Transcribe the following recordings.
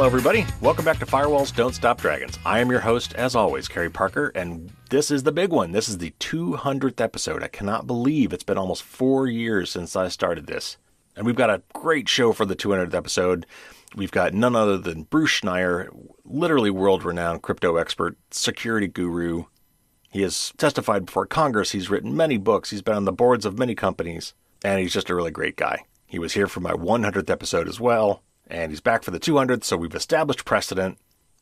everybody. Welcome back to Firewalls Don't Stop Dragons. I am your host, as always, Kerry Parker, and this is the big one. This is the 200th episode. I cannot believe it's been almost 4 years since I started this. And we've got a great show for the 200th episode. We've got none other than Bruce Schneier, literally world-renowned crypto expert, security guru. He has testified before Congress. He's written many books. He's been on the boards of many companies, and he's just a really great guy. He was here for my 100th episode as well. And he's back for the 200th, so we've established precedent,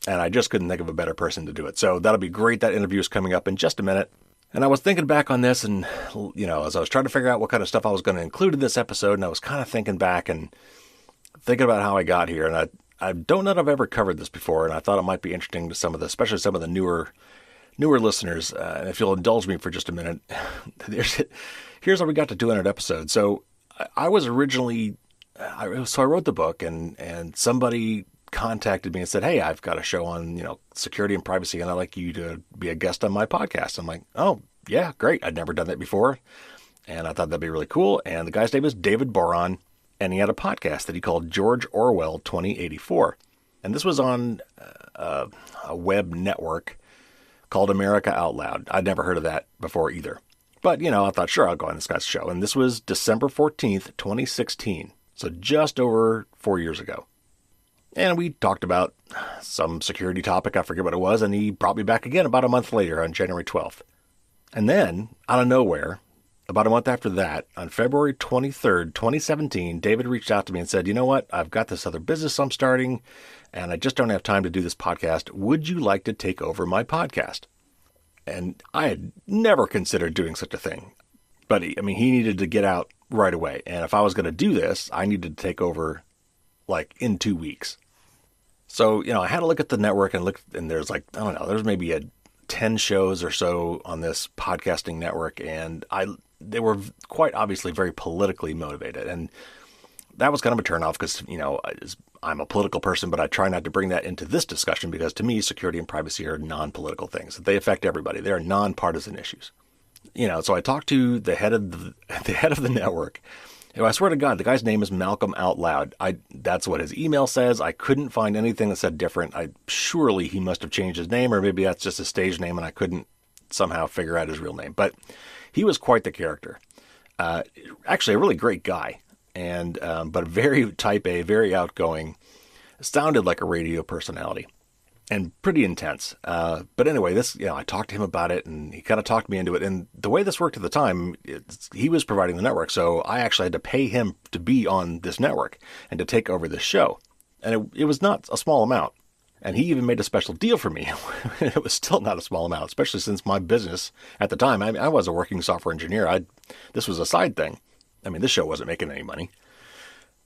and I just couldn't think of a better person to do it. So that'll be great. That interview is coming up in just a minute. And I was thinking back on this, and, as I was trying to figure out what kind of stuff I was going to include in this episode, and I was kind of thinking back and thinking about how I got here. And I don't know that I've ever covered this before, and I thought it might be interesting to especially some of the newer listeners. And if you'll indulge me for just a minute, here's how we got to 200 episodes. So I was originally... I wrote the book, and somebody contacted me and said, "Hey, I've got a show on, security and privacy, and I'd like you to be a guest on my podcast." I'm like, "Oh, yeah, great. I'd never done that before." And I thought that'd be really cool. And the guy's name is David Boron, and he had a podcast that he called George Orwell 2084. And this was on a web network called America Out Loud. I'd never heard of that before either. But, I thought, sure, I'll go on this guy's show. And this was December 14th, 2016. So just over 4 years ago. And we talked about some security topic, I forget what it was, and he brought me back again about a month later on January 12th. And then, out of nowhere, about a month after that, on February 23rd, 2017, David reached out to me and said, "You know what, I've got this other business I'm starting, and I just don't have time to do this podcast. Would you like to take over my podcast?" And I had never considered doing such a thing. But he needed to get out right away. And if I was going to do this, I needed to take over in 2 weeks. So, I had to look at the network and there's there's maybe 10 shows or so on this podcasting network. And they were quite obviously very politically motivated. And that was kind of a turnoff because, I'm a political person, but I try not to bring that into this discussion because to me, security and privacy are non-political things. They affect everybody. They are non-partisan issues. So I talked to the head of the network. I swear to God, the guy's name is Malcolm Out Loud. That's what his email says. I couldn't find anything that said different. Surely he must have changed his name, or maybe that's just a stage name and I couldn't somehow figure out his real name. But he was quite the character. Actually, a really great guy, and but very type A, very outgoing. Sounded like a radio personality. And pretty intense. But anyway, I talked to him about it and he kind of talked me into it. And the way this worked at the time, he was providing the network. So I actually had to pay him to be on this network and to take over this show. And it was not a small amount. And he even made a special deal for me. It was still not a small amount, especially since my business at the time, I was a working software engineer. This was a side thing. This show wasn't making any money.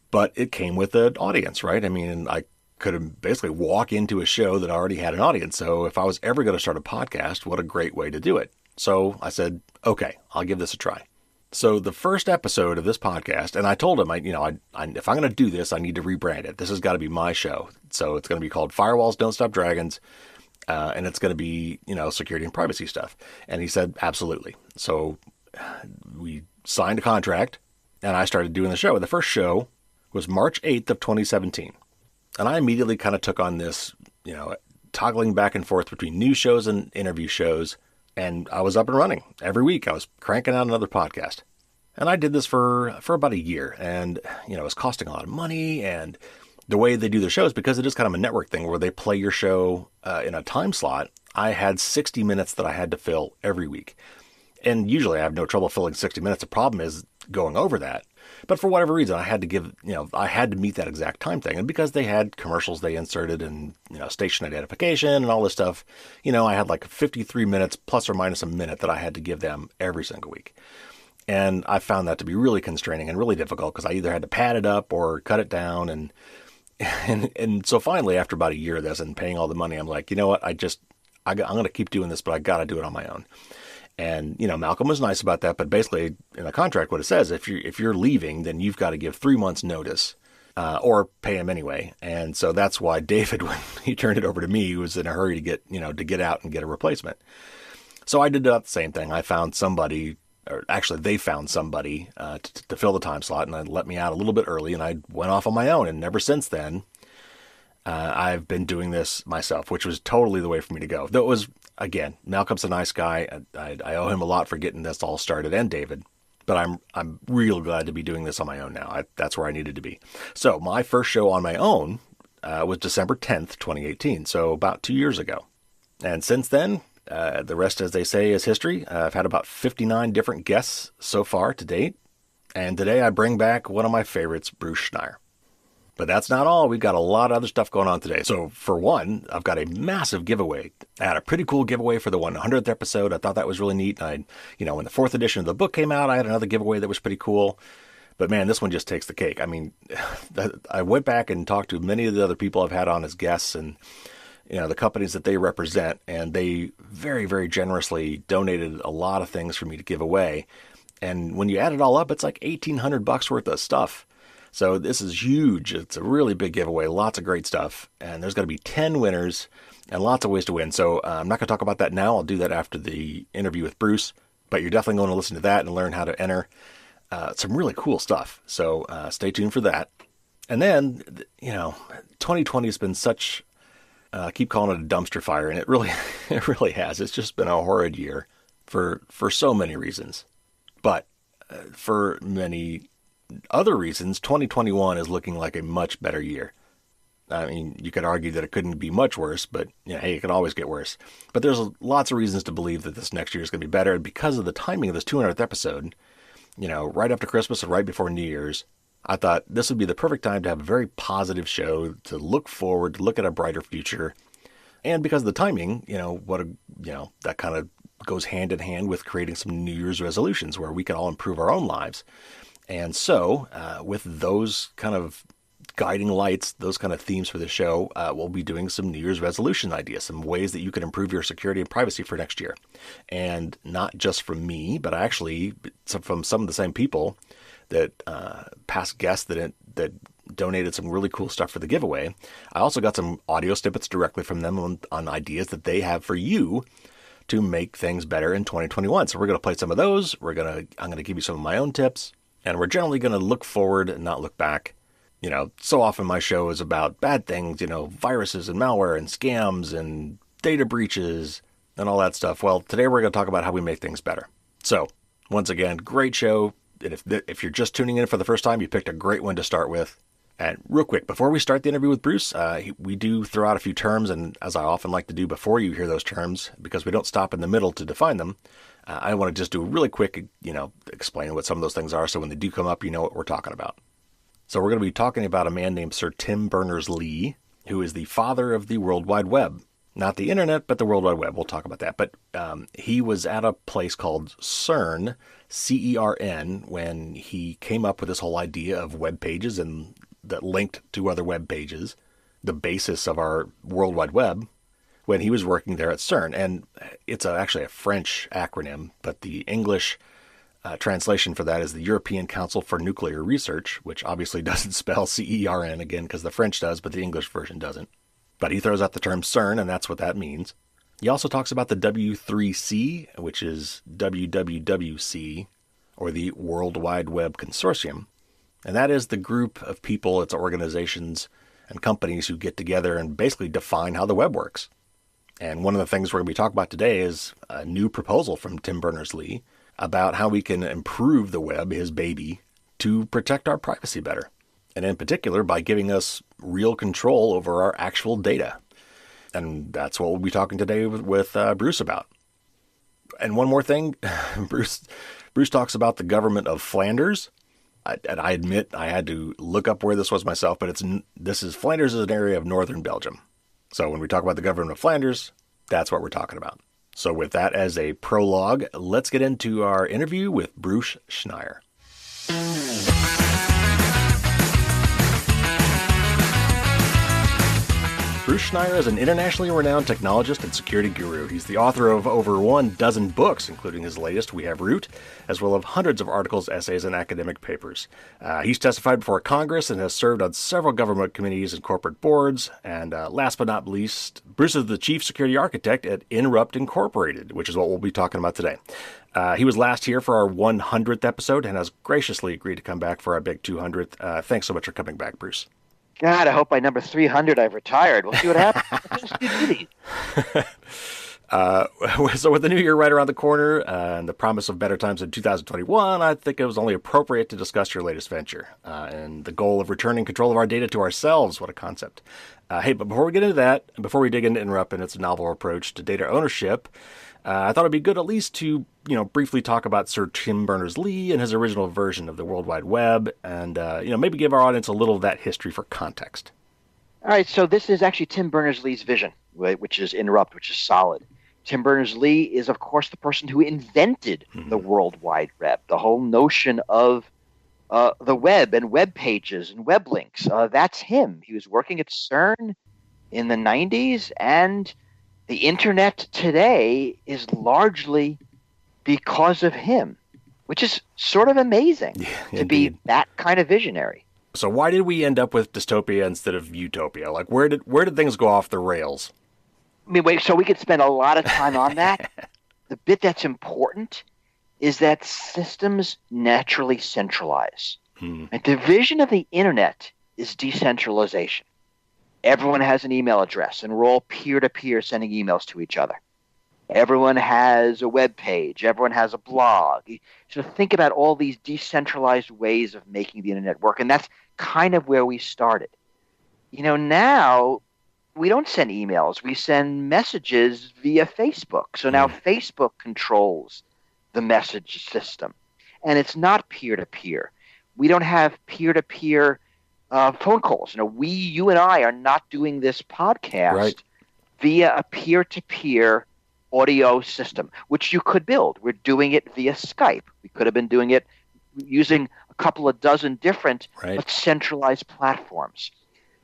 But it came with an audience, right? I could basically walk into a show that already had an audience. So if I was ever going to start a podcast, what a great way to do it. So I said, okay, I'll give this a try. So the first episode of this podcast, and I told him, if I'm going to do this, I need to rebrand it. This has got to be my show. So it's going to be called Firewalls Don't Stop Dragons. And it's going to be, security and privacy stuff. And he said, absolutely. So we signed a contract and I started doing the show. And the first show was March 8th of 2017. And I immediately kind of took on this, toggling back and forth between news shows and interview shows. And I was up and running. Every week I was cranking out another podcast. And I did this for about a year. And, it was costing a lot of money. And the way they do their shows, because it is kind of a network thing where they play your show in a time slot, I had 60 minutes that I had to fill every week. And usually I have no trouble filling 60 minutes. The problem is going over that. But for whatever reason, I had to meet that exact time thing. And because they had commercials they inserted and, station identification and all this stuff, I had 53 minutes plus or minus a minute that I had to give them every single week. And I found that to be really constraining and really difficult because I either had to pad it up or cut it down. And so finally, after about a year of this and paying all the money, I'm like, you know what, I'm going to keep doing this, but I got to do it on my own. And, Malcolm was nice about that, but basically in the contract, what it says, if you're leaving, then you've got to give 3 months notice, or pay him anyway. And so that's why David, when he turned it over to me, he was in a hurry to get out and get a replacement. So I did the same thing. I found somebody, or actually they found somebody, to fill the time slot, and they let me out a little bit early, and I went off on my own. And ever since then, I've been doing this myself, which was totally the way for me to go. Though it was, again, Malcolm's a nice guy. I owe him a lot for getting this all started, and David. But I'm real glad to be doing this on my own now. That's where I needed to be. So my first show on my own was December 10th, 2018, so about 2 years ago. And since then, the rest, as they say, is history. I've had about 59 different guests so far to date. And today I bring back one of my favorites, Bruce Schneier. But that's not all. We've got a lot of other stuff going on today. So for one, I've got a massive giveaway. I had a pretty cool giveaway for the 100th episode. I thought that was really neat. And when the 4th edition of the book came out, I had another giveaway that was pretty cool. But man, this one just takes the cake. I mean, I went back and talked to many of the other people I've had on as guests and, the companies that they represent. And they very, very generously donated a lot of things for me to give away. And when you add it all up, it's like $1,800 worth of stuff. So this is huge. It's a really big giveaway, lots of great stuff. And there's going to be 10 winners and lots of ways to win. So I'm not going to talk about that now. I'll do that after the interview with Bruce. But you're definitely going to listen to that and learn how to enter some really cool stuff. So stay tuned for that. And then, 2020 has been such, I keep calling it a dumpster fire. And it really has. It's just been a horrid year for so many reasons. But for many other reasons, 2021 is looking like a much better year. I mean, you could argue that it couldn't be much worse, but hey, it can always get worse. But there's lots of reasons to believe that this next year is going to be better. And because of the timing of this 200th episode, right after Christmas and right before New Year's, I thought this would be the perfect time to have a very positive show, to look forward, to look at a brighter future. And because of the timing, that kind of goes hand in hand with creating some New Year's resolutions where we can all improve our own lives. And so, with those kind of guiding lights, those kind of themes for the show, we'll be doing some New Year's resolution ideas, some ways that you can improve your security and privacy for next year. And not just from me, but actually from some of the same people that past guests that donated some really cool stuff for the giveaway. I also got some audio snippets directly from them on ideas that they have for you to make things better in 2021. So we're going to play some of those. I'm going to give you some of my own tips. And we're generally going to look forward and not look back. So often my show is about bad things, viruses and malware and scams and data breaches and all that stuff. Well, today we're going to talk about how we make things better. So, once again, great show. And if you're just tuning in for the first time, you picked a great one to start with. And real quick, before we start the interview with Bruce, we do throw out a few terms. And as I often like to do before you hear those terms, because we don't stop in the middle to define them, I want to just do a really quick, explain what some of those things are. So when they do come up, you know what we're talking about. So we're going to be talking about a man named Sir Tim Berners-Lee, who is the father of the World Wide Web. Not the internet, but the World Wide Web. We'll talk about that. But he was at a place called CERN, C-E-R-N, when he came up with this whole idea of web pages and that linked to other web pages, the basis of our World Wide Web, when he was working there at CERN. And it's actually a French acronym, but the English translation for that is the European Council for Nuclear Research, which obviously doesn't spell C-E-R-N again because the French does, but the English version doesn't. But he throws out the term CERN, and that's what that means. He also talks about the W3C, which is WWWC, or the World Wide Web Consortium. And that is the group of people, it's organizations and companies who get together and basically define how the web works. And one of the things we're going to be talking about today is a new proposal from Tim Berners-Lee about how we can improve the web, his baby, to protect our privacy better. And in particular, by giving us real control over our actual data. And that's what we'll be talking today with Bruce about. And one more thing, Bruce talks about the government of Flanders. And I admit I had to look up where this was myself, but Flanders is an area of northern Belgium. So when we talk about the government of Flanders, that's what we're talking about. So with that as a prologue, let's get into our interview with Bruce Schneier. Bruce Schneier is an internationally renowned technologist and security guru. He's the author of over 12 books, including his latest, We Have Root, as well as hundreds of articles, essays, and academic papers. He's testified before Congress and has served on several government committees and corporate boards. And last but not least, Bruce is the chief security architect at Inrupt Incorporated, which is what we'll be talking about today. He was last here for our 100th episode and has graciously agreed to come back for our big 200th. Thanks so much for coming back, Bruce. God, I hope by number 300 I've retired. We'll see what happens. So with the new year right around the corner and the promise of better times in 2021, I think it was only appropriate to discuss your latest venture and the goal of returning control of our data to ourselves. What a concept. Hey, but before we get into that, and before we dig into Inrupt and its novel approach to data ownership, I thought it'd be good at least to, briefly talk about Sir Tim Berners-Lee and his original version of the World Wide Web and, maybe give our audience a little of that history for context. All right, so this is actually Tim Berners-Lee's vision, which is Inrupt, which is solid. Tim Berners-Lee is, of course, the person who invented the World Wide Web, the whole notion of the web and web pages and web links. That's him. He was working at CERN in the 90s, and the internet today is largely because of him, which is sort of amazing to be that kind of visionary. So why did we end up with dystopia instead of utopia? Like, where did things go off the rails? I mean, wait, so we could spend a lot of time on that. The bit that's important is that systems naturally centralize. And the vision of the internet is decentralization. Everyone has an email address, and we're all peer-to-peer sending emails to each other. Everyone has a web page. Everyone has a blog. So think about all these decentralized ways of making the internet work, and that's kind of where we started. Now we don't send emails. We send messages via Facebook. So now Facebook controls the message system, and it's not peer-to-peer. We don't have peer-to-peer phone calls. You and I are not doing this podcast via a peer-to-peer audio system, which you could build. We're doing it via Skype. We could have been doing it using a couple of dozen different but centralized platforms.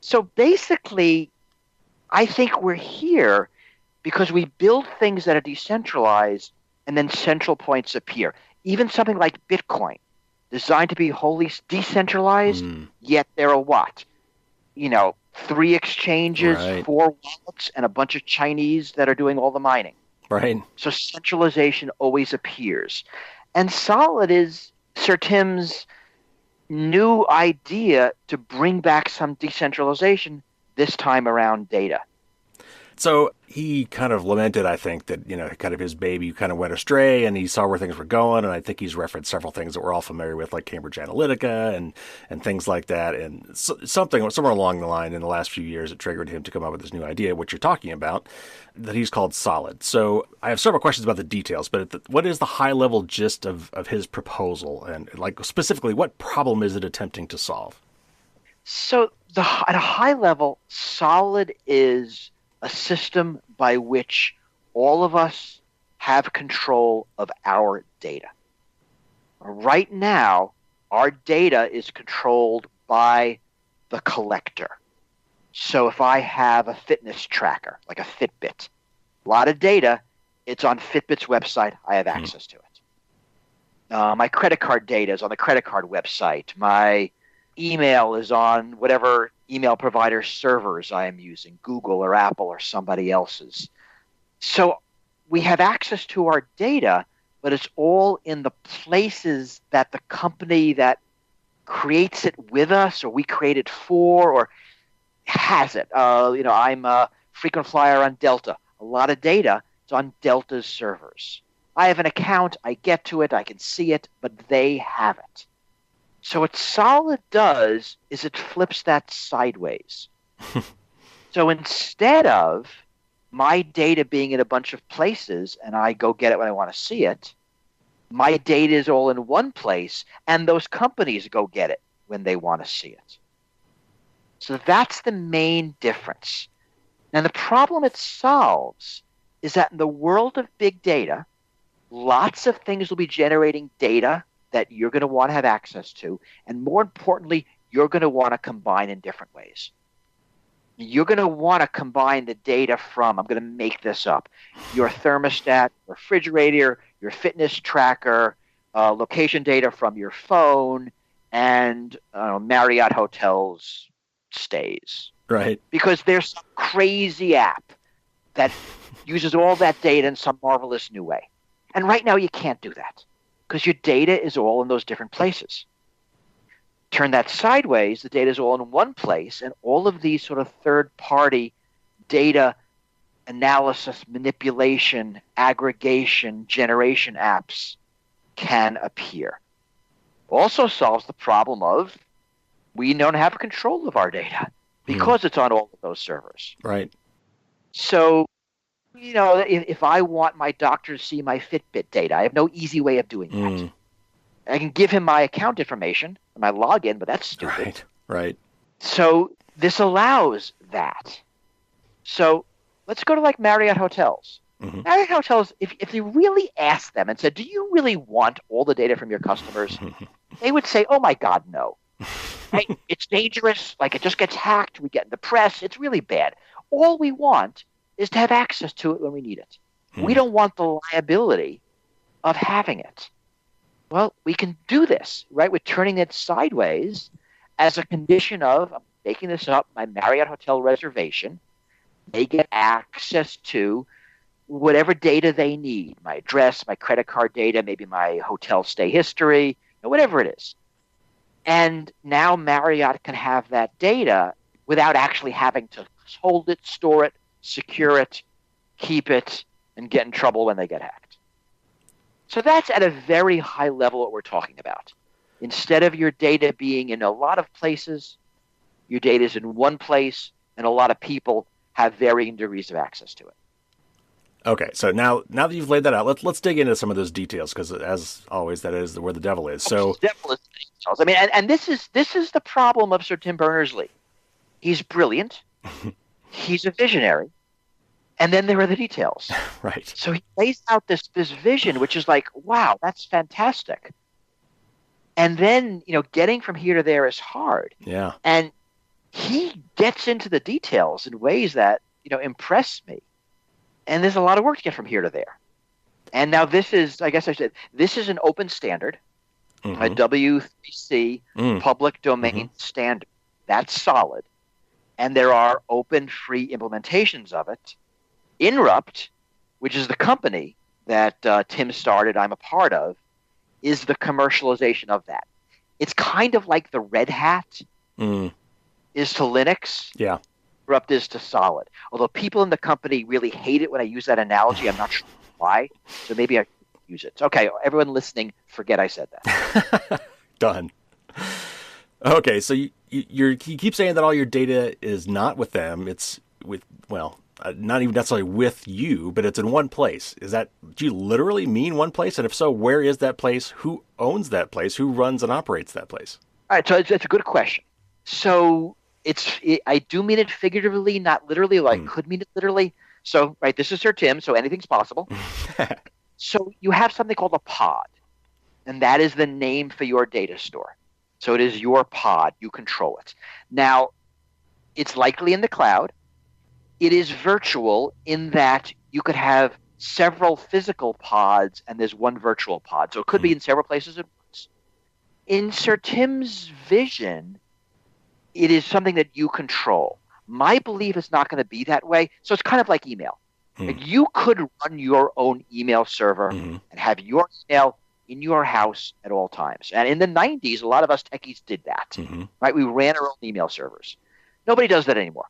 So basically, I think we're here because we build things that are decentralized and then central points appear. Even something like Bitcoin, designed to be wholly decentralized, yet there are what? 3 exchanges, 4 wallets, and a bunch of Chinese that are doing all the mining. Right. So centralization always appears. And Solid is Sir Tim's new idea to bring back some decentralization, this time around data. So he kind of lamented, I think, that, kind of his baby kind of went astray and he saw where things were going. And I think he's referenced several things that we're all familiar with, like Cambridge Analytica and things like that. And somewhere along the line in the last few years, it triggered him to come up with this new idea, which you're talking about, that he's called Solid. So I have several questions about the details, but what is the high level gist of his proposal? And like specifically, what problem is it attempting to solve? So at a high level, Solid is a system by which all of us have control of our data. Right now, our data is controlled by the collector. So if I have a fitness tracker, like a Fitbit, a lot of data, it's on Fitbit's website. I have access to it. My credit card data is on the credit card website. My email is on whatever email provider servers I am using, Google or Apple or somebody else's. So we have access to our data, but it's all in the places that the company that creates it with us or we create it for or has it. I'm a frequent flyer on Delta. A lot of data is on Delta's servers. I have an account. I get to it. I can see it, but they have it. So what Solid does is it flips that sideways. So instead of my data being in a bunch of places and I go get it when I want to see it, my data is all in one place and those companies go get it when they want to see it. So that's the main difference. And the problem it solves is that in the world of big data, lots of things will be generating data that you're going to want to have access to, and more importantly, you're going to want to combine in different ways. You're going to want to combine the data from, I'm going to make this up, your thermostat, refrigerator, your fitness tracker, location data from your phone, and Marriott Hotels stays. Right. Because there's some crazy app that uses all that data in some marvelous new way. And right now you can't do that, because your data is all in those different places. Turn that sideways, the data is all in one place, and all of these sort of third-party data analysis, manipulation, aggregation, generation apps can appear. Also solves the problem of we don't have control of our data because it's on all of those servers. Right. So, if I want my doctor to see my Fitbit data, I have no easy way of doing that. I can give him my account information, my login, but that's stupid. Right. So this allows that. So let's go to like Marriott hotels. Marriott hotels, if they really asked them and said, do you really want all the data from your customers? They would say, oh my God, no. Right? It's dangerous. Like it just gets hacked. We get in the press. It's really bad. All we want is to have access to it when we need it. We don't want the liability of having it. Well, we can do this, right? We're turning it sideways as a condition of, I'm making this up, my Marriott hotel reservation. They get access to whatever data they need, my address, my credit card data, maybe my hotel stay history, whatever it is. And now Marriott can have that data without actually having to hold it, store it, secure it, keep it, and get in trouble when they get hacked. So that's at a very high level what we're talking about. Instead of your data being in a lot of places, your data is in one place, and a lot of people have varying degrees of access to it. Okay, so now that you've laid that out, let's dig into some of those details, because as always, that is where the devil is. So the devil is the details. I mean, and this is the problem of Sir Tim BernersLee. He's brilliant. He's a visionary. And then there are the details. Right. So he lays out this vision, which is like, wow, that's fantastic. And then, getting from here to there is hard. Yeah. And he gets into the details in ways that, impress me. And there's a lot of work to get from here to there. And now this is, I guess I said, this is an open standard, a W3C public domain standard. That's solid. And there are open, free implementations of it. Inrupt, which is the company that Tim started, I'm a part of, is the commercialization of that. It's kind of like the Red Hat is to Linux. Yeah. Inrupt is to Solid. Although people in the company really hate it when I use that analogy. I'm not sure why. So maybe I should use it. Okay, everyone listening, forget I said that. Done. Okay, so you keep saying that all your data is not with them. It's with, not even necessarily with you, but it's in one place. Do you literally mean one place? And if so, where is that place? Who owns that place? Who runs and operates that place? All right, so it's a good question. So I do mean it figuratively, not literally, I could mean it literally. So, right, this is Sir Tim, so anything's possible. So you have something called a pod, and that is the name for your data store. So it is your pod. You control it. Now, it's likely in the cloud. It is virtual in that you could have several physical pods and there's one virtual pod. So it could be in several places at once. In Sir Tim's vision, it is something that you control. My belief is not going to be that way. So it's kind of like email. Like you could run your own email server and have your email in your house at all times. And in the 90s, a lot of us techies did that. Right? We ran our own email servers. Nobody does that anymore.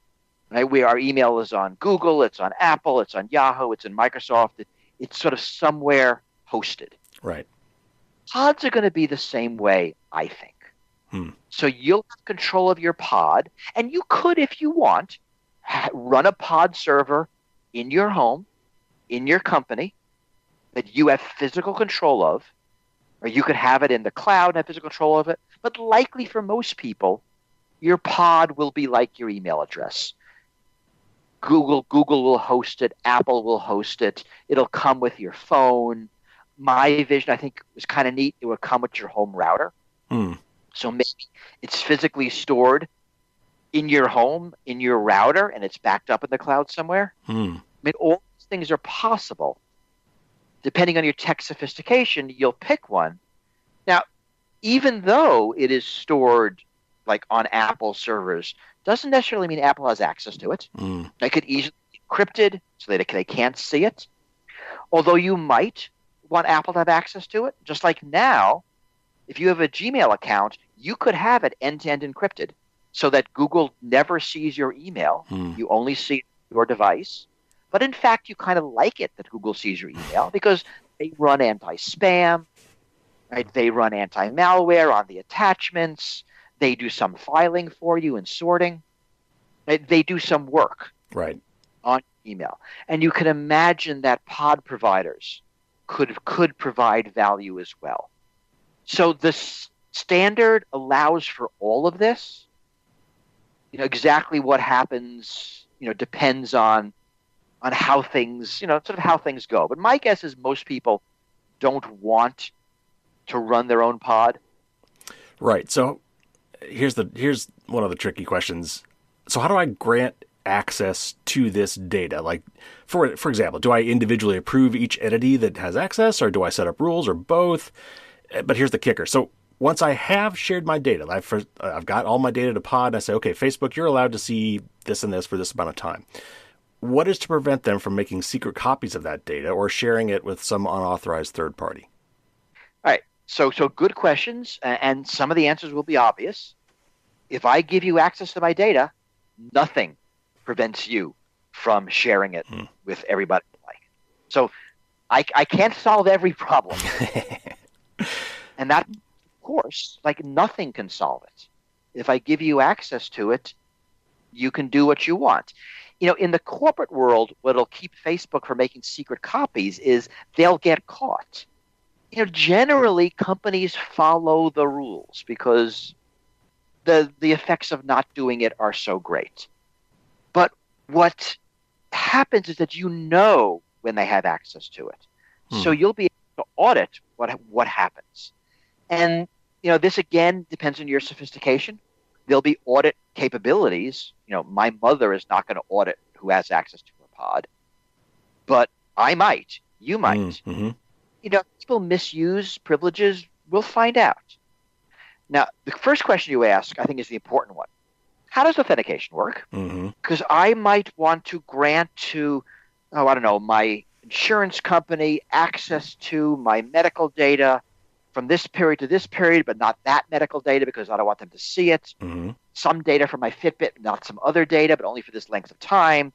Right? Our email is on Google, it's on Apple, it's on Yahoo, it's in Microsoft. It's sort of somewhere hosted. Right. Pods are going to be the same way, I think. So you'll have control of your pod, and you could, if you want, run a pod server in your home, in your company, that you have physical control of, or you could have it in the cloud and have physical control of it. But likely for most people, your pod will be like your email address. Google will host it. Apple will host it. It'll come with your phone. My vision, I think, was kind of neat. It would come with your home router. So maybe it's physically stored in your home, in your router, and it's backed up in the cloud somewhere. I mean, all these things are possible. Depending on your tech sophistication, you'll pick one. Now, even though it is stored like on Apple servers, doesn't necessarily mean Apple has access to it. It could easily be encrypted so that they can't see it. Although you might want Apple to have access to it, just like now, if you have a Gmail account, you could have it end-to-end encrypted so that Google never sees your email. You only see your device. But in fact, you kind of like it that Google sees your email because they run anti-spam, right? They run anti-malware on the attachments. They do some filing for you and sorting. Right? They do some work on email. And you can imagine that pod providers could provide value as well. So the standard allows for all of this. Exactly what happens, depends on how things, sort of how things go. But my guess is most people don't want to run their own pod. Right. So here's one of the tricky questions. So how do I grant access to this data? Like, for example, do I individually approve each entity that has access, or do I set up rules, or both? But here's the kicker. So once I have shared my data, I've got all my data to pod, and I say, okay, Facebook, you're allowed to see this and this for this amount of time. What is to prevent them from making secret copies of that data or sharing it with some unauthorized third party? All right. So good questions, and some of the answers will be obvious. If I give you access to my data, nothing prevents you from sharing it with everybody you like. So I can't solve every problem. And that, of course, like nothing can solve it. If I give you access to it, you can do what you want. In the corporate world, what'll keep Facebook from making secret copies is they'll get caught. Generally, companies follow the rules because the effects of not doing it are so great. But what happens is that when they have access to it. So you'll be able to audit what happens. And, this again depends on your sophistication. There'll be audit capabilities. My mother is not going to audit who has access to her pod, but I might. You might. People misuse privileges. We'll find out. Now, the first question you ask, I think, is the important one. How does authentication work? Because I might want to grant to, my insurance company access to my medical data from this period to this period, but not that medical data because I don't want them to see it. Some data from my Fitbit, not some other data, but only for this length of time.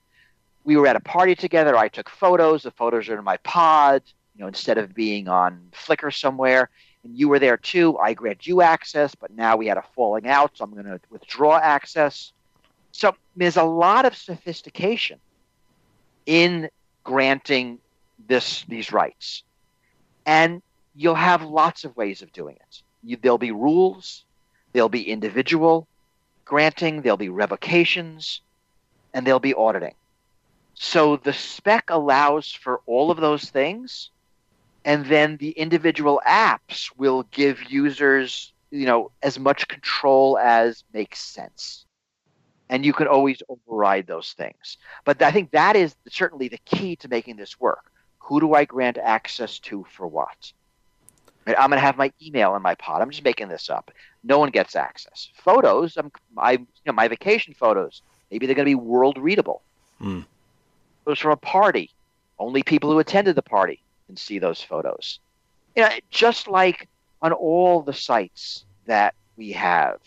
We were at a party together. I took photos. The photos are in my pod, instead of being on Flickr somewhere. And you were there too. I grant you access, but now we had a falling out, so I'm going to withdraw access. So there's a lot of sophistication in granting these rights. And you'll have lots of ways of doing it. There'll be rules, there'll be individual granting, there'll be revocations, and there'll be auditing. So the spec allows for all of those things, and then the individual apps will give users, as much control as makes sense. And you can always override those things. But I think that is certainly the key to making this work. Who do I grant access to for what? Right? I'm going to have my email in my pod. I'm just making this up. No one gets access. Photos, my vacation photos, maybe they're going to be world readable. Those from a party, only people who attended the party can see those photos. Just like on all the sites that we have,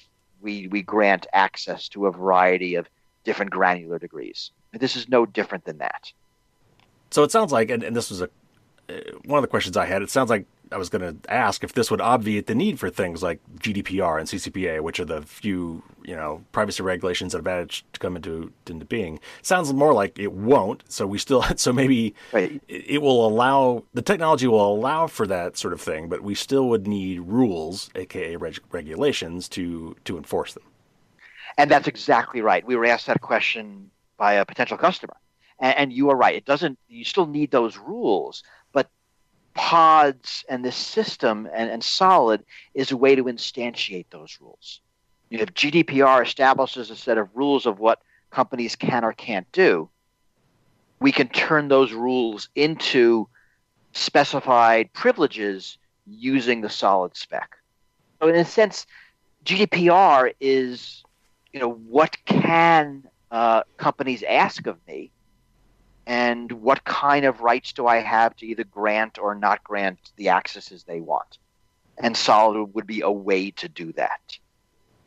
we grant access to a variety of different granular degrees. This is no different than that. So it sounds like, and this was one of the questions I had, it sounds like I was going to ask if this would obviate the need for things like GDPR and CCPA, which are the few, privacy regulations that have managed to come into being. It sounds more like it won't. So maybe it will allow, the technology will allow for that sort of thing, but we still would need rules, aka regulations, to enforce them. And that's exactly right. We were asked that question by a potential customer. And you are right. You still need those rules, but pods and this system and Solid is a way to instantiate those rules. If GDPR establishes a set of rules of what companies can or can't do, we can turn those rules into specified privileges using the Solid spec. So in a sense, GDPR is, what can companies ask of me? And what kind of rights do I have to either grant or not grant the accesses they want? And Solid would be a way to do that.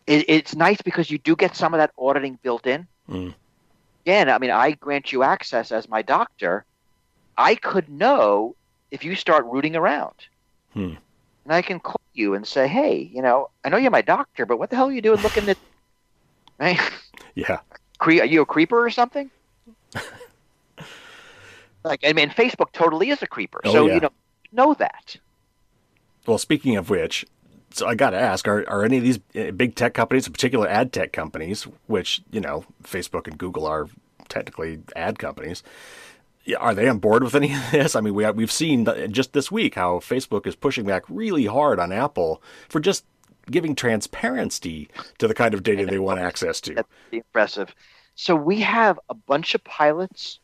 It's nice because you do get some of that auditing built in. Mm. Again, I mean, I grant you access as my doctor. I could know if you start rooting around. Hmm. And I can call you and say, hey, I know you're my doctor, but what the hell are you doing looking at, right? Yeah. Are you a creeper or something? I mean, Facebook totally is a creeper. Oh, So, yeah. know that. Well, speaking of which, so I got to ask, are any of these big tech companies, in particular ad tech companies, which, Facebook and Google are technically ad companies, are they on board with any of this? I mean, we've seen just this week how Facebook is pushing back really hard on Apple for just giving transparency to the kind of data they want access to. That's pretty impressive. So we have a bunch of pilots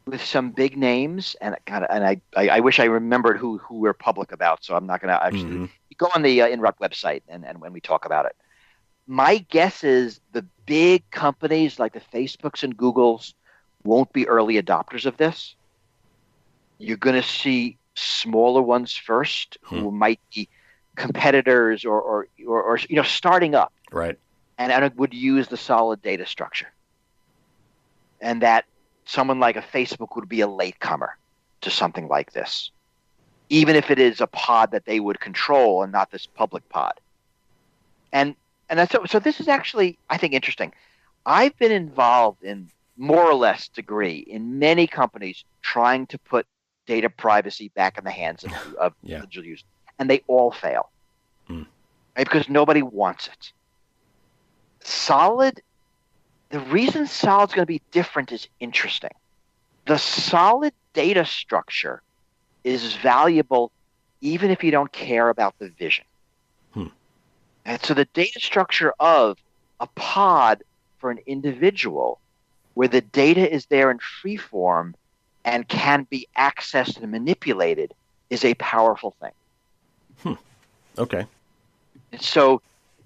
with some big names, and I wish I remembered who we're public about, so I'm not going to actually go on the Inrupt website and when we talk about it. My guess is the big companies like the Facebooks and Googles won't be early adopters of this. You're going to see smaller ones first who might be competitors or starting up, right? And would use the solid data structure, and that someone like a Facebook would be a latecomer to something like this, even if it is a pod that they would control and not this public pod. And so this is actually, I think, interesting. I've been involved in more or less degree in many companies trying to put data privacy back in the hands of digital users, and they all fail, right? Because nobody wants it. The reason Solid's going to be different is interesting. The solid data structure is valuable even if you don't care about the vision. And so the data structure of a pod for an individual where the data is there in free form and can be accessed and manipulated is a powerful thing. Okay. And so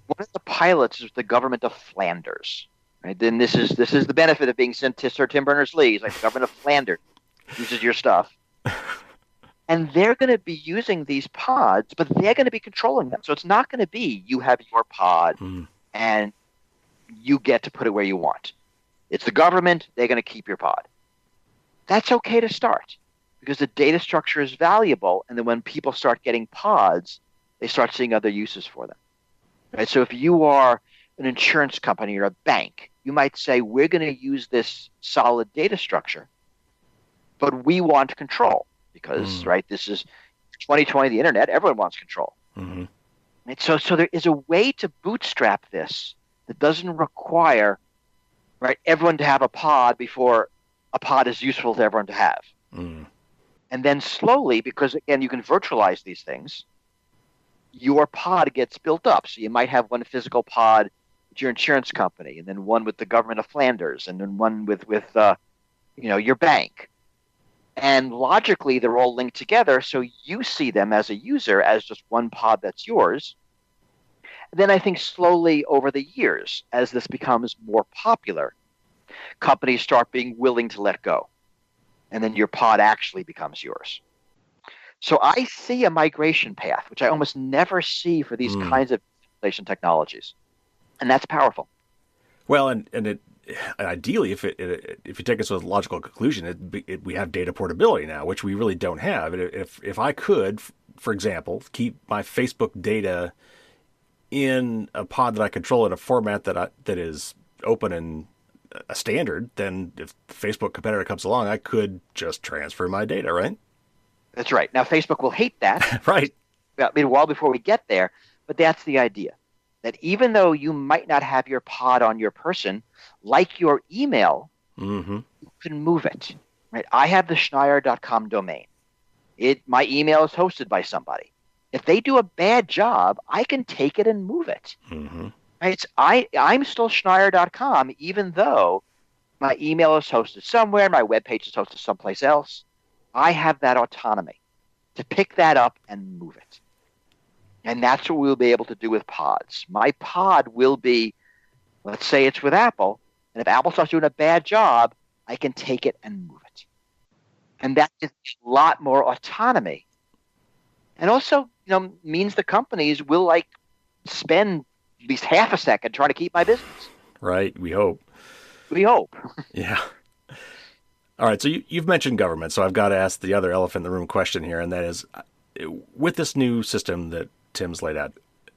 one of the pilots is the government of Flanders. Right? Then this is the benefit of being sent to Sir Tim Berners-Lee. He's like the government of Flanders uses your stuff. And they're going to be using these pods, but they're going to be controlling them. So it's not going to be you have your pod and you get to put it where you want. It's the government. They're going to keep your pod. That's okay to start because the data structure is valuable. And then when people start getting pods, they start seeing other uses for them. Right? So if you are an insurance company or a bank, you might say, we're going to use this solid data structure, but we want control. Because, right, this is 2020, the internet, everyone wants control. Right? So there is a way to bootstrap this that doesn't require, right, everyone to have a pod before a pod is useful to everyone to have. And then slowly, because, again, you can virtualize these things, your pod gets built up. So you might have one physical pod with your insurance company, and then one with the government of Flanders, and then one with your bank. And logically, they're all linked together, so you see them as a user as just one pod that's yours. And then I think slowly over the years, as this becomes more popular, companies start being willing to let go. And then your pod actually becomes yours. So I see a migration path, which I almost never see for these kinds of simulation technologies. And that's powerful. Well, and ideally, if you take us to a logical conclusion, we have data portability now, which we really don't have. If I could, for example, keep my Facebook data in a pod that I control in a format that is open and a standard, then if the Facebook competitor comes along, I could just transfer my data, right? That's right. Now, Facebook will hate that. Right. I mean, a while before we get there, but that's the idea. That even though you might not have your pod on your person, like your email, you can move it. Right? I have the Schneier.com domain. My email is hosted by somebody. If they do a bad job, I can take it and move it. Right? I'm still Schneier.com, even though my email is hosted somewhere, my webpage is hosted someplace else. I have that autonomy to pick that up and move it. And that's what we'll be able to do with pods. My pod will be, let's say it's with Apple, and if Apple starts doing a bad job, I can take it and move it. And that gives a lot more autonomy And also, means the companies will like spend at least half a second trying to keep my business. Right. We hope. We hope. Yeah. All right. So you've mentioned government. So I've got to ask the other elephant in the room question here. And that is, with this new system that Tim's laid out,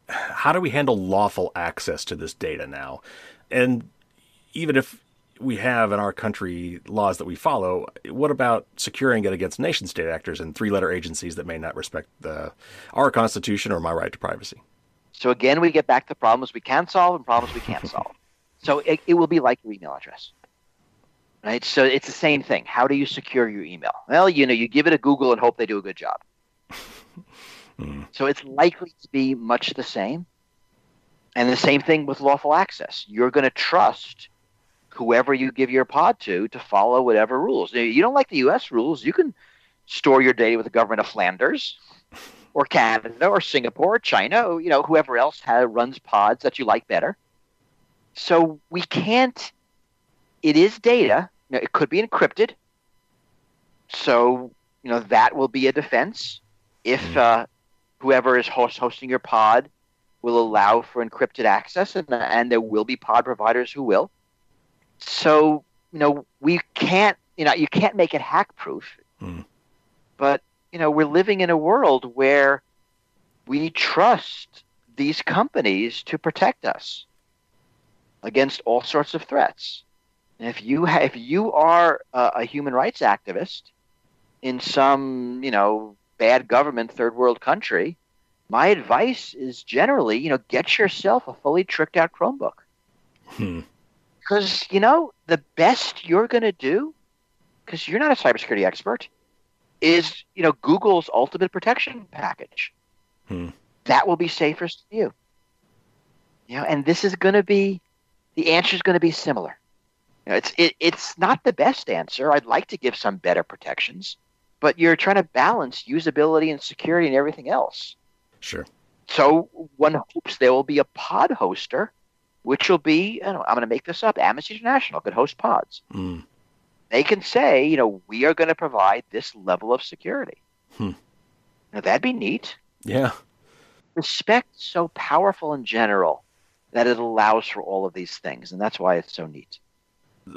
how do we handle lawful access to this data now? And even if we have in our country laws that we follow, what about securing it against nation state actors and three-letter agencies that may not respect our Constitution or my right to privacy? So again, we get back to problems we can solve and problems we can't solve. So it will be like your email address, right? So it's the same thing. How do you secure your email? Well, you give it a Google and hope they do a good job. So it's likely to be much the same. And the same thing with lawful access. You're going to trust whoever you give your pod to follow whatever rules. You don't like the U.S. rules, you can store your data with the government of Flanders or Canada or Singapore or China, or, whoever else runs pods that you like better. So we can't – it is data. It could be encrypted. So, that will be a defense if whoever is hosting your pod will allow for encrypted access, and there will be pod providers who will. So, we can't, you can't make it hack proof, but, we're living in a world where we trust these companies to protect us against all sorts of threats. And if you are a human rights activist in some, bad government third world country, my advice is generally, get yourself a fully tricked out Chromebook. Because, the best you're going to do, because you're not a cybersecurity expert, is, Google's ultimate protection package. That will be safest for you. And this is going to be, the answer is going to be similar. It's not the best answer. I'd like to give some better protections, but you're trying to balance usability and security and everything else. Sure. So one hopes there will be a pod hoster, which will be, I'm going to make this up, Amnesty International could host pods. They can say, we are going to provide this level of security. Now, that'd be neat. Yeah. Respect is so powerful in general that it allows for all of these things, and that's why it's so neat.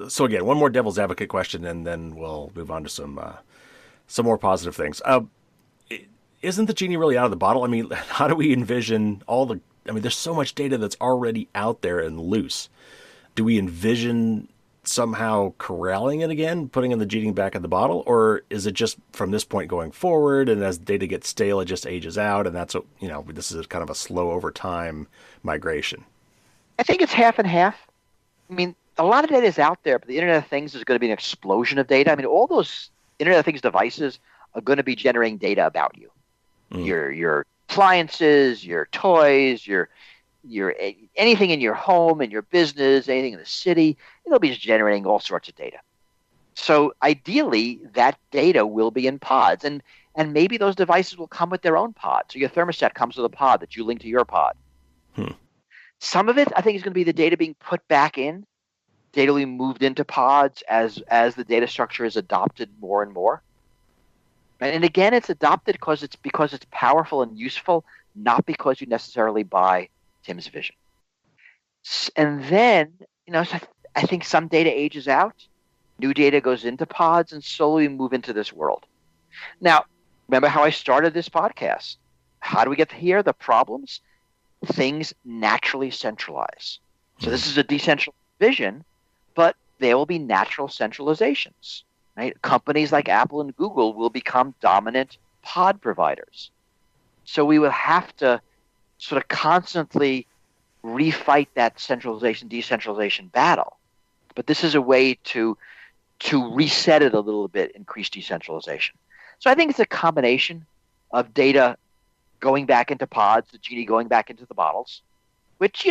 So again, one more devil's advocate question, and then we'll move on to some more positive things. Isn't the genie really out of the bottle? I mean, how do we envision there's so much data that's already out there and loose. Do we envision somehow corralling it again, putting in the genie back in the bottle? Or is it just from this point going forward, and as data gets stale, it just ages out, and that's, this is kind of a slow over time migration? I think it's half and half. I mean, a lot of data is out there, but the Internet of Things is going to be an explosion of data. I mean, all those Internet of Things devices are going to be generating data about you. Your appliances, your toys, your anything in your home, in your business, anything in the city, it'll be just generating all sorts of data. So ideally, that data will be in pods, and maybe those devices will come with their own pod. So your thermostat comes with a pod that you link to your pod. Some of it, I think, is going to be the data being put back in. Data will be moved into pods as the data structure is adopted more and more. And again, it's adopted because it's powerful and useful, not because you necessarily buy Tim's vision. And then, so I think some data ages out, new data goes into pods, and slowly we move into this world. Now, remember how I started this podcast? How do we get here? The problems? Things naturally centralize. So this is a decentralized vision, but there will be natural centralizations. Right? Companies like Apple and Google will become dominant pod providers. So we will have to sort of constantly refight that centralization-decentralization battle. But this is a way to reset it a little bit, increase decentralization. So I think it's a combination of data going back into pods, the genie going back into the bottles, which,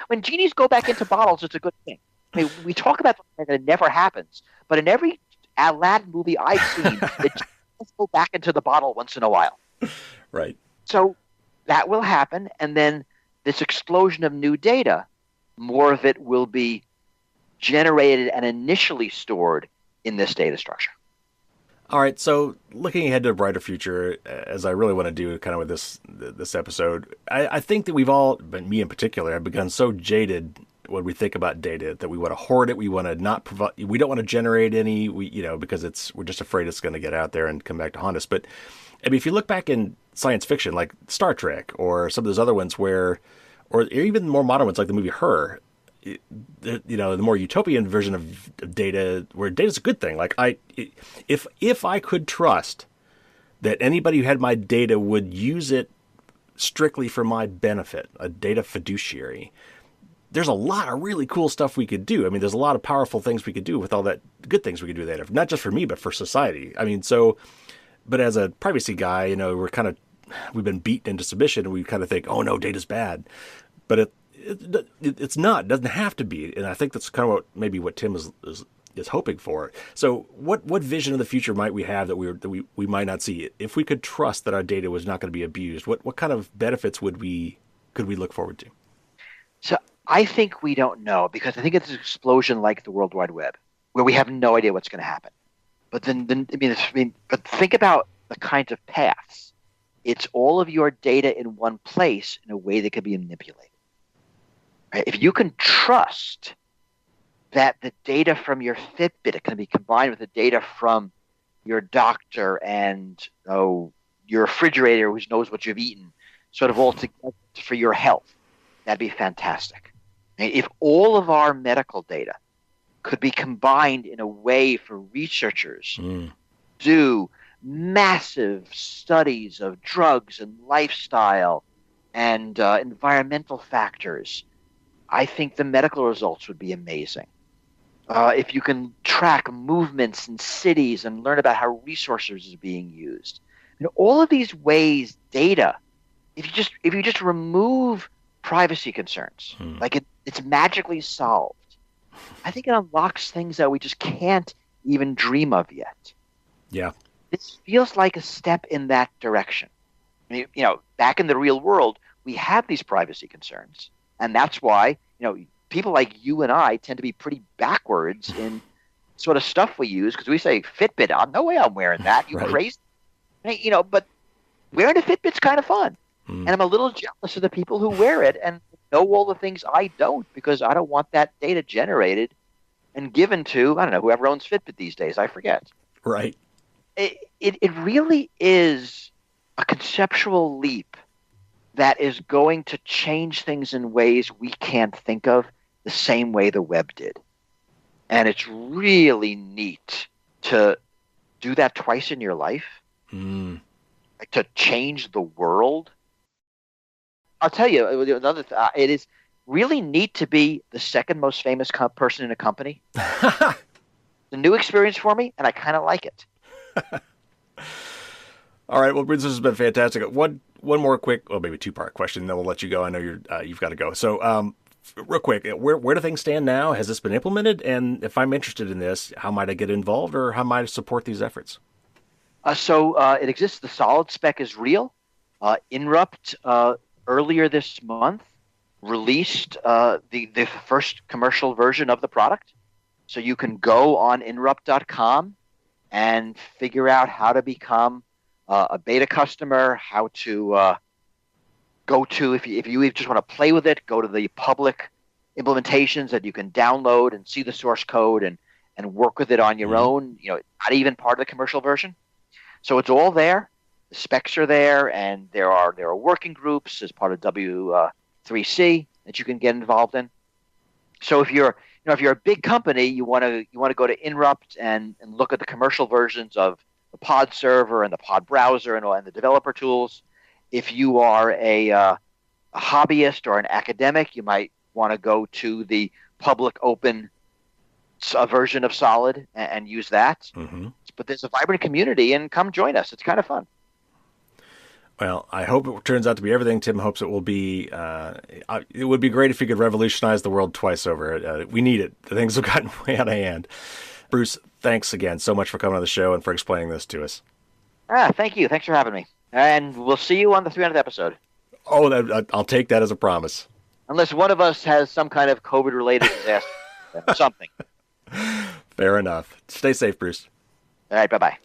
when genies go back into bottles, it's a good thing. I mean, we talk about that it never happens, but in every Aladdin movie I've seen, it just go back into the bottle once in a while. Right. So that will happen, and then this explosion of new data, more of it will be generated and initially stored in this data structure. All right, so looking ahead to a brighter future, as I really want to do kind of with this episode, I think that we've all, but me in particular, have become so jaded when we think about data that we want to hoard it. We want to not provide. We don't want to generate any. Because we're just afraid it's going to get out there and come back to haunt us. But I mean, if you look back in science fiction, like Star Trek or some of those other ones, or even more modern ones like the movie Her. The more utopian version of data, where data's a good thing. Like if I could trust that anybody who had my data would use it strictly for my benefit, a data fiduciary, there's a lot of really cool stuff we could do. I mean, there's a lot of powerful things we could do with all that, good things we could do with data, not just for me, but for society. I mean, but as a privacy guy, we've been beaten into submission, and we kind of think, oh no, data's bad, but it's not. It doesn't have to be, and I think that's kind of what Tim is hoping for. So, what vision of the future might we have that we might not see if we could trust that our data was not going to be abused? What kind of benefits could we look forward to? So, I think we don't know, because I think it's an explosion like the World Wide Web, where we have no idea what's going to happen. But but think about the kinds of paths. It's all of your data in one place in a way that can be manipulated. Right? If you can trust that the data from your Fitbit can be combined with the data from your doctor and your refrigerator, which knows what you've eaten, sort of all together for your health, that'd be fantastic. And if all of our medical data could be combined in a way for researchers to do massive studies of drugs and lifestyle and environmental factors, I think the medical results would be amazing. If you can track movements in cities and learn about how resources are being used, all of these ways, data. If you just remove privacy concerns, it's magically solved. I think it unlocks things that we just can't even dream of yet. Yeah, this feels like a step in that direction. I mean, back in the real world, we have these privacy concerns. And that's why, people like you and I tend to be pretty backwards in sort of stuff we use, because we say Fitbit, no way I'm wearing that. You right. Crazy? But wearing a Fitbit's kind of fun. And I'm a little jealous of the people who wear it and know all the things I don't, because I don't want that data generated and given to, I don't know, whoever owns Fitbit these days. I forget. Right. It really is a conceptual leap that is going to change things in ways we can't think of, the same way the web did. And it's really neat to do that twice in your life, like to change the world. I'll tell you another it is really neat to be the second most famous person in a company. It's a new experience for me, and I kind of like it. All right. Well, Bruce, this has been fantastic. One more quick, maybe two-part question, then we'll let you go. I know you've got to go. So, real quick, where do things stand now? Has this been implemented? And if I'm interested in this, how might I get involved, or how might I support these efforts? So it exists. The solid spec is real. Inrupt earlier this month released the first commercial version of the product. So you can go on inrupt.com and figure out how to become a beta customer, how to go to, if you just want to play with it, go to the public implementations that you can download and see the source code and work with it on your own, not even part of the commercial version. So it's all there. The specs are there, and there are working groups as part of W3C that you can get involved in. So if you're a big company, you want to go to Inrupt and look at the commercial versions of the pod server and the pod browser and the developer tools. If you are a hobbyist or an academic, you might want to go to the public open version of Solid and use that. But there's a vibrant community, and come join us. It's kind of fun. Well, I hope it turns out to be everything Tim hopes it will be. It would be great if you could revolutionize the world twice over. We need it. The things have gotten way out of hand. Bruce, thanks again so much for coming on the show and for explaining this to us. Thank you. Thanks for having me. And we'll see you on the 300th episode. Oh, I'll take that as a promise. Unless one of us has some kind of COVID-related disaster. Something. Fair enough. Stay safe, Bruce. All right, bye-bye.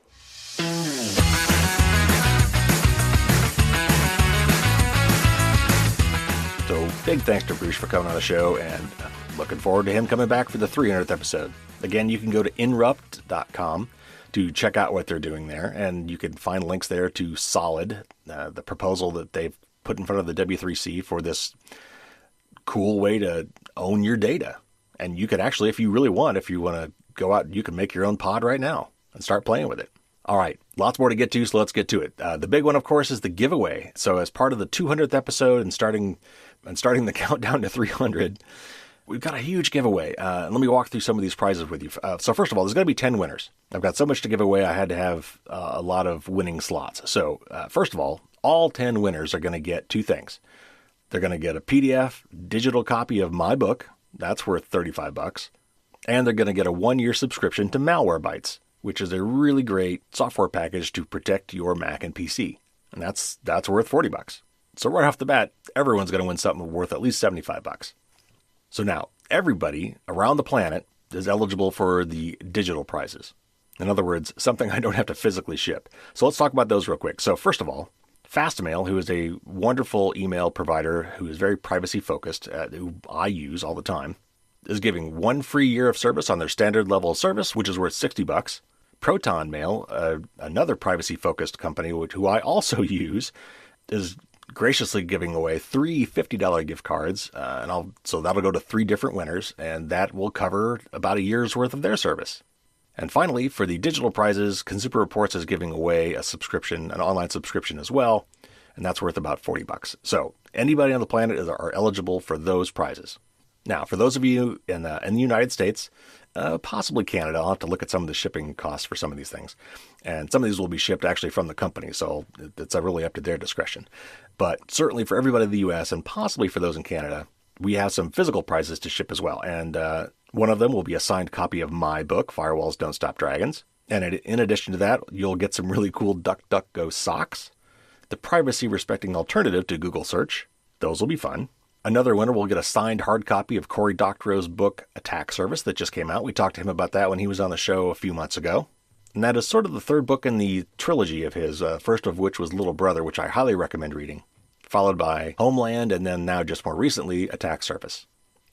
So big thanks to Bruce for coming on the show, and looking forward to him coming back for the 300th episode. Again, you can go to inrupt.com to check out what they're doing there, and you can find links there to Solid, the proposal that they've put in front of the W3C for this cool way to own your data. And you could actually, if you want to go out, you can make your own pod right now and start playing with it. All right, lots more to get to, so let's get to it. The big one, of course, is the giveaway. So as part of the 200th episode and starting the countdown to 300, we've got a huge giveaway. Let me walk through some of these prizes with you. So first of all, there's going to be 10 winners. I've got so much to give away, I had to have a lot of winning slots. So first of all 10 winners are going to get two things. They're going to get a PDF digital copy of my book. That's worth $35. And they're going to get a 1-year subscription to Malwarebytes, which is a really great software package to protect your Mac and PC. And that's worth $40. So right off the bat, everyone's going to win something worth at least $75. So now, everybody around the planet is eligible for the digital prizes. In other words, something I don't have to physically ship. So let's talk about those real quick. So first of all, Fastmail, who is a wonderful email provider who is very privacy focused, who I use all the time, is giving 1 free year of service on their standard level of service, which is worth $60. Proton Mail, another privacy-focused company who I also use, is graciously giving away 3 $50 gift cards, so that'll go to 3 different winners, and that will cover about a year's worth of their service. And finally, for the digital prizes, Consumer Reports is giving away a subscription, an online subscription as well, and that's worth about $40. So anybody on the planet are eligible for those prizes. Now, for those of you in the United States, possibly Canada, I'll have to look at some of the shipping costs for some of these things. And some of these will be shipped actually from the company, so it's really up to their discretion. But certainly for everybody in the U.S. and possibly for those in Canada, we have some physical prizes to ship as well. And one of them will be a signed copy of my book, Firewalls Don't Stop Dragons. And in addition to that, you'll get some really cool DuckDuckGo socks, the privacy-respecting alternative to Google search. Those will be fun. Another winner will get a signed hard copy of Cory Doctorow's book, Attack Surface, that just came out. We talked to him about that when he was on the show a few months ago. And that is sort of the third book in the trilogy of his, first of which was Little Brother, which I highly recommend reading, followed by Homeland, and then now just more recently, Attack Surface.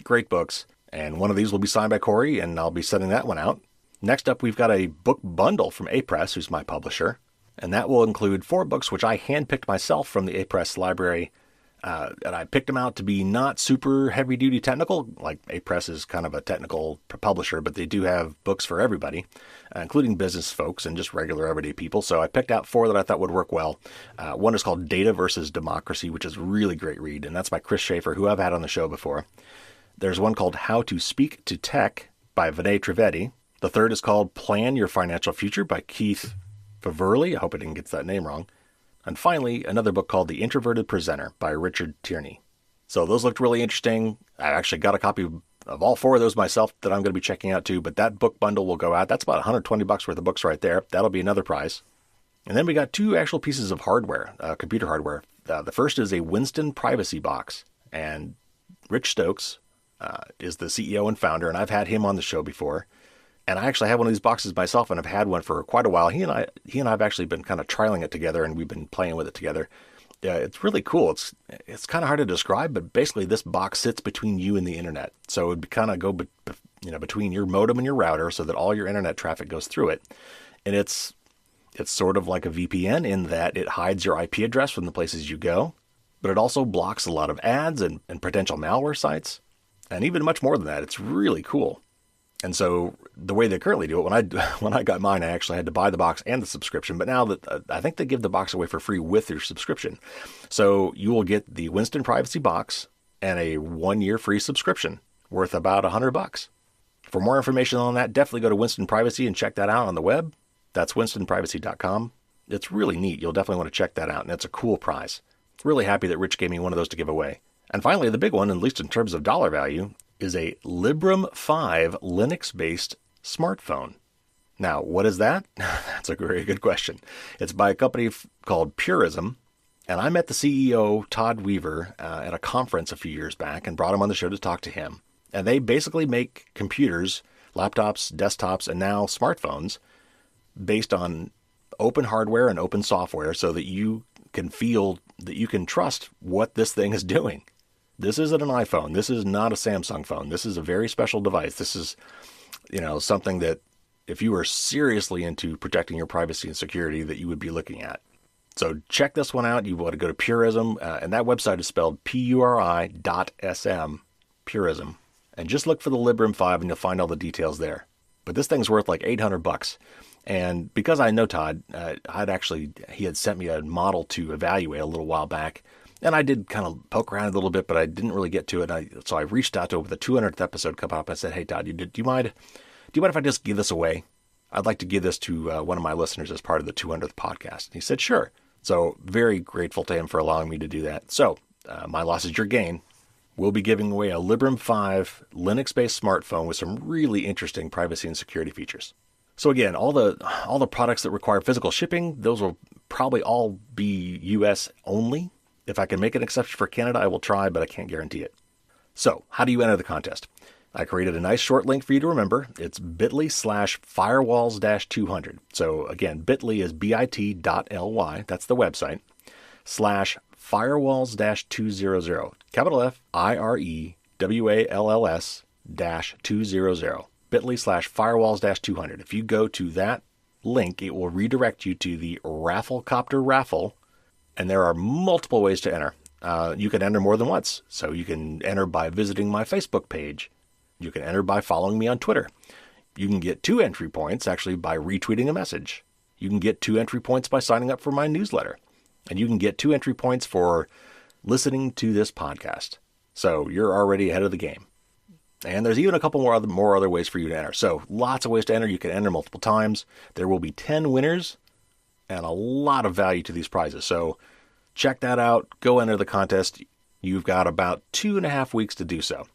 Great books, and one of these will be signed by Cory, and I'll be sending that one out. Next up, we've got a book bundle from A-Press, who's my publisher, and that will include 4 books which I handpicked myself from the A-Press library. And I picked them out to be not super heavy-duty technical, like A-Press is kind of a technical publisher, but they do have books for everybody, including business folks and just regular everyday people. So I picked out 4 that I thought would work well. One is called Data versus Democracy, which is a really great read, and that's by Chris Schaefer, who I've had on the show before. There's one called How to Speak to Tech by Vinay Trivedi. The third is called Plan Your Financial Future by Keith Faverly. I hope I didn't get that name wrong. And finally, another book called The Introverted Presenter by Richard Tierney. So those looked really interesting. I actually got a copy of all 4 of those myself that I'm going to be checking out too, but that book bundle will go out. That's about $120 worth of books right there. That'll be another prize. And then we got 2 actual pieces of hardware, computer hardware. The first is a Winston privacy box, and Rich Stokes is the CEO and founder, and I've had him on the show before. And I actually have one of these boxes myself, and I've had one for quite a while. He and I have actually been kind of trialing it together, and we've been playing with it together. Yeah, it's really cool. It's kind of hard to describe, but basically this box sits between you and the internet. So it would kind of go between your modem and your router, so that all your internet traffic goes through it. And it's sort of like a VPN in that it hides your IP address from the places you go, but it also blocks a lot of ads and potential malware sites, and even much more than that. It's really cool. And so the way they currently do it, when I got mine, I actually had to buy the box and the subscription. But now that I think they give the box away for free with your subscription. So you will get the Winston Privacy box and a 1-year free subscription worth about $100. For more information on that, definitely go to Winston Privacy and check that out on the web. That's winstonprivacy.com. It's really neat. You'll definitely want to check that out. And it's a cool prize. Really happy that Rich gave me one of those to give away. And finally, the big one, at least in terms of dollar value, is a Librem 5 Linux-based smartphone. Now, what is that? That's a very good question. It's by a company called Purism, and I met the CEO, Todd Weaver, at a conference a few years back and brought him on the show to talk to him. And they basically make computers, laptops, desktops, and now smartphones based on open hardware and open software so that you can feel that you can trust what this thing is doing. This isn't an iPhone. This is not a Samsung phone. This is a very special device. This is, something that if you are seriously into protecting your privacy and security, that you would be looking at. So check this one out. You want to go to Purism, and that website is spelled PURI.SM, Purism. And just look for the Librem 5 and you'll find all the details there. But this thing's worth like $800. And because I know Todd, he had sent me a model to evaluate a little while back. And I did kind of poke around a little bit, but I didn't really get to it. So I reached out to him with the 200th episode come up. I said, hey, Todd, do you mind if I just give this away? I'd like to give this to one of my listeners as part of the 200th podcast. And he said, sure. So very grateful to him for allowing me to do that. So my loss is your gain. We'll be giving away a Librem 5 Linux-based smartphone with some really interesting privacy and security features. So again, all the products that require physical shipping, those will probably all be U.S. only. If I can make an exception for Canada, I will try, but I can't guarantee it. So how do you enter the contest? I created a nice short link for you to remember. It's bit.ly/firewalls-200. So again, bit.ly is bit.ly, that's the website, /firewalls-200, capital F IREWALLS-200, bit.ly/firewalls-200. If you go to that link, it will redirect you to the Rafflecopter raffle, and there are multiple ways to enter. You can enter more than once. So you can enter by visiting my Facebook page. You can enter by following me on Twitter. You can get 2 entry points actually by retweeting a message. You can get 2 entry points by signing up for my newsletter. And you can get 2 entry points for listening to this podcast. So you're already ahead of the game. And there's even a couple more other ways for you to enter. So lots of ways to enter. You can enter multiple times. There will be 10 winners and a lot of value to these prizes. So check that out. Go enter the contest. You've got about 2.5 weeks to do so.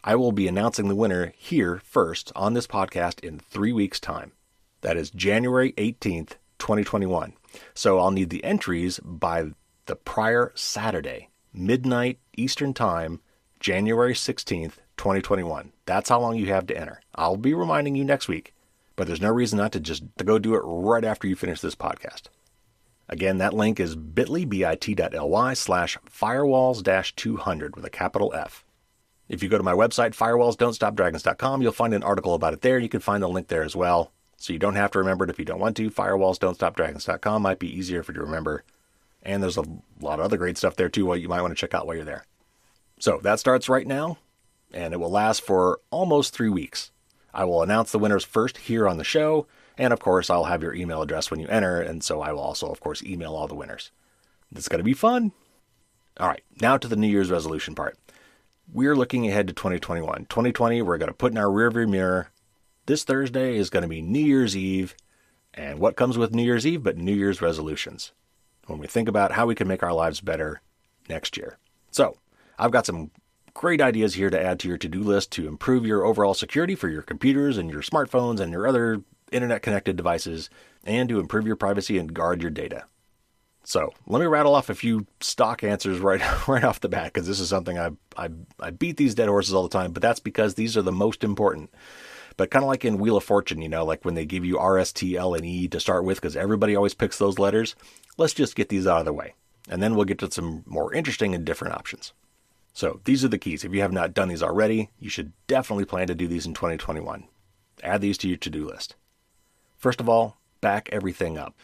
I will be announcing the winner here first on this podcast in 3 weeks' time. That is January 18th, 2021. So I'll need the entries by the prior Saturday, midnight Eastern Time, January 16th, 2021. That's how long you have to enter. I'll be reminding you next week, but there's no reason not to just go do it right after you finish this podcast. Again, that link is bit.ly/firewalls-200 with a capital F. If you go to my website, firewallsdon'tstopdragons.com, you'll find an article about it there. You can find the link there as well. So you don't have to remember it if you don't want to. Firewallsdon'tstopdragons.com might be easier for you to remember. And there's a lot of other great stuff there too you might want to check out while you're there. So that starts right now, and it will last for almost 3 weeks. I will announce the winners first here on the show, and of course I'll have your email address when you enter, and so I will also, of course, email all the winners. It's going to be fun. All right, now to the New Year's resolution part. We're looking ahead to 2021. 2020, we're going to put in our rearview mirror. This Thursday is going to be New Year's Eve. And what comes with New Year's Eve but New Year's resolutions? When we think about how we can make our lives better next year. So, I've got some great ideas here to add to your to-do list to improve your overall security for your computers and your smartphones and your other internet-connected devices, and to improve your privacy and guard your data. So let me rattle off a few stock answers right off the bat, because this is something I beat these dead horses all the time, but that's because these are the most important. But kind of like in Wheel of Fortune, like when they give you R, S, T, L, and E to start with, because everybody always picks those letters, let's just get these out of the way. And then we'll get to some more interesting and different options. So these are the keys. If you have not done these already, you should definitely plan to do these in 2021. Add these to your to-do list. First of all, back everything up.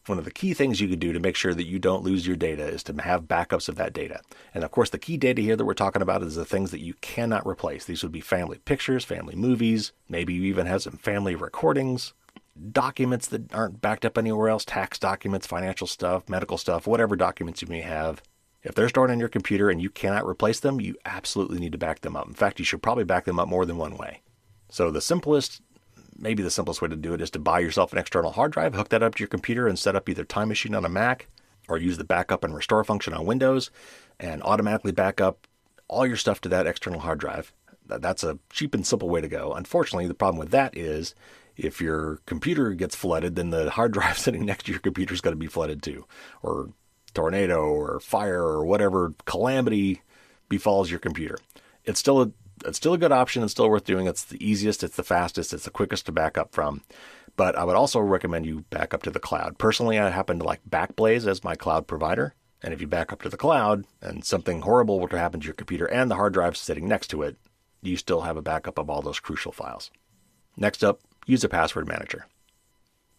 One of the key things you could do to make sure that you don't lose your data is to have backups of that data. And of course, the key data here that we're talking about is the things that you cannot replace. These would be family pictures, family movies, maybe you even have some family recordings, documents that aren't backed up anywhere else, tax documents, financial stuff, medical stuff, whatever documents you may have. If they're stored on your computer and you cannot replace them, you absolutely need to back them up. In fact, you should probably back them up more than one way. So maybe the simplest way to do it is to buy yourself an external hard drive, hook that up to your computer, and set up either Time Machine on a Mac, or use the backup and restore function on Windows, and automatically back up all your stuff to that external hard drive. That's a cheap and simple way to go. Unfortunately, the problem with that is if your computer gets flooded, then the hard drive sitting next to your computer is going to be flooded too, or tornado or fire or whatever calamity befalls your computer. It's still a good option and still worth doing. It's the easiest, it's the fastest, it's the quickest to back up from. But I would also recommend you back up to the cloud. Personally, I happen to like Backblaze as my cloud provider. And if you back up to the cloud and something horrible were to happen to your computer and the hard drive sitting next to it, you still have a backup of all those crucial files. Next up, use a password manager.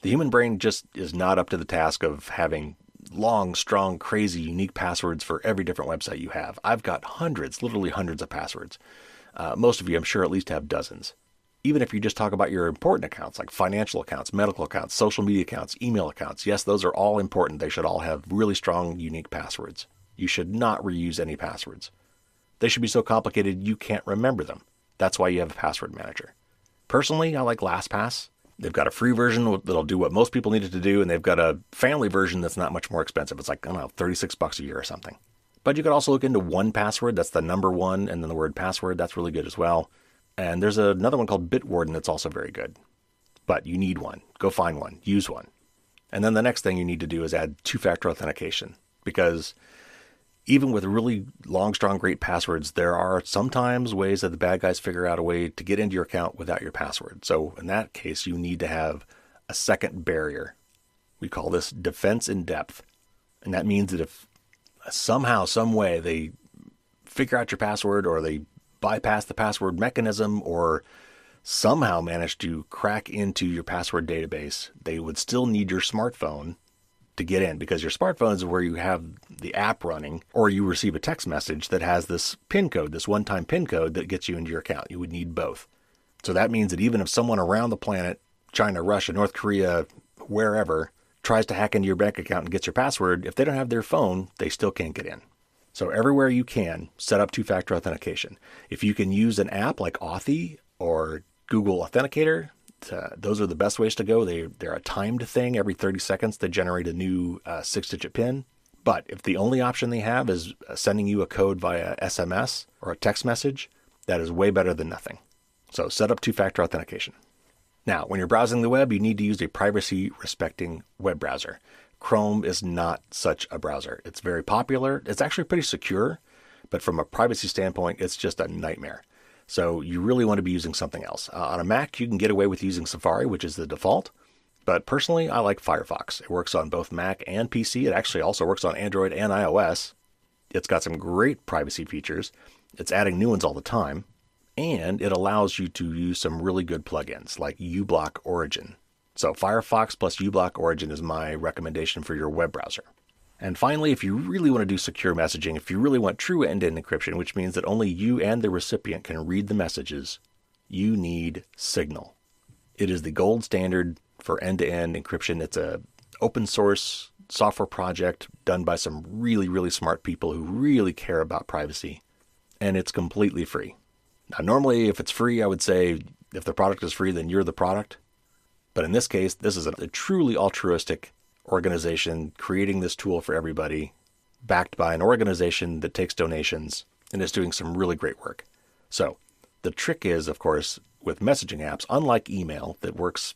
The human brain just is not up to the task of having long, strong, crazy, unique passwords for every different website you have. I've got hundreds, literally hundreds of passwords. Most of you, I'm sure, at least have dozens. Even if you just talk about your important accounts, like financial accounts, medical accounts, social media accounts, email accounts, yes, those are all important. They should all have really strong, unique passwords. You should not reuse any passwords. They should be so complicated you can't remember them. That's why you have a password manager. Personally, I like LastPass. They've got a free version that'll do what most people need it to do, and they've got a family version that's not much more expensive. It's like, I don't know, $36 a year or something. But you could also look into 1Password. That's the number 1 and then the word password. That's really good as well. And there's another one called Bitwarden that's also very good. But you need one. Go find one. Use one. And then the next thing you need to do is add two-factor authentication. Because even with really long, strong, great passwords, there are sometimes ways that the bad guys figure out a way to get into your account without your password. So in that case, you need to have a second barrier. We call this defense in depth. And that means that if somehow, some way, they figure out your password or they bypass the password mechanism or somehow manage to crack into your password database, they would still need your smartphone to get in, because your smartphone is where you have the app running, or you receive a text message that has this PIN code, this one-time PIN code that gets you into your account. You would need both. So that means that even if someone around the planet, China, Russia, North Korea, wherever, tries to hack into your bank account and gets your password, if they don't have their phone, they still can't get in. So everywhere you can, set up two-factor authentication. If you can use an app like Authy or Google Authenticator, those are the best ways to go. They're a timed thing. Every 30 seconds, they generate a new 6-digit PIN. But if the only option they have is sending you a code via SMS or a text message, that is way better than nothing. So set up two-factor authentication. Now, when you're browsing the web, you need to use a privacy-respecting web browser. Chrome is not such a browser. It's very popular. It's actually pretty secure, but from a privacy standpoint, it's just a nightmare. So you really want to be using something else. On a Mac, you can get away with using Safari, which is the default. But personally, I like Firefox. It works on both Mac and PC. It actually also works on Android and iOS. It's got some great privacy features. It's adding new ones all the time. And it allows you to use some really good plugins like uBlock Origin. So Firefox plus uBlock Origin is my recommendation for your web browser. And finally, if you really want to do secure messaging, if you really want true end-to-end encryption, which means that only you and the recipient can read the messages, you need Signal. It is the gold standard for end-to-end encryption. It's an open source software project done by some really, really smart people who really care about privacy. And it's completely free. Now, normally, if it's free, I would say if the product is free, then you're the product. But in this case, this is a truly altruistic organization creating this tool for everybody, backed by an organization that takes donations and is doing some really great work. So the trick is, of course, with messaging apps, unlike email that works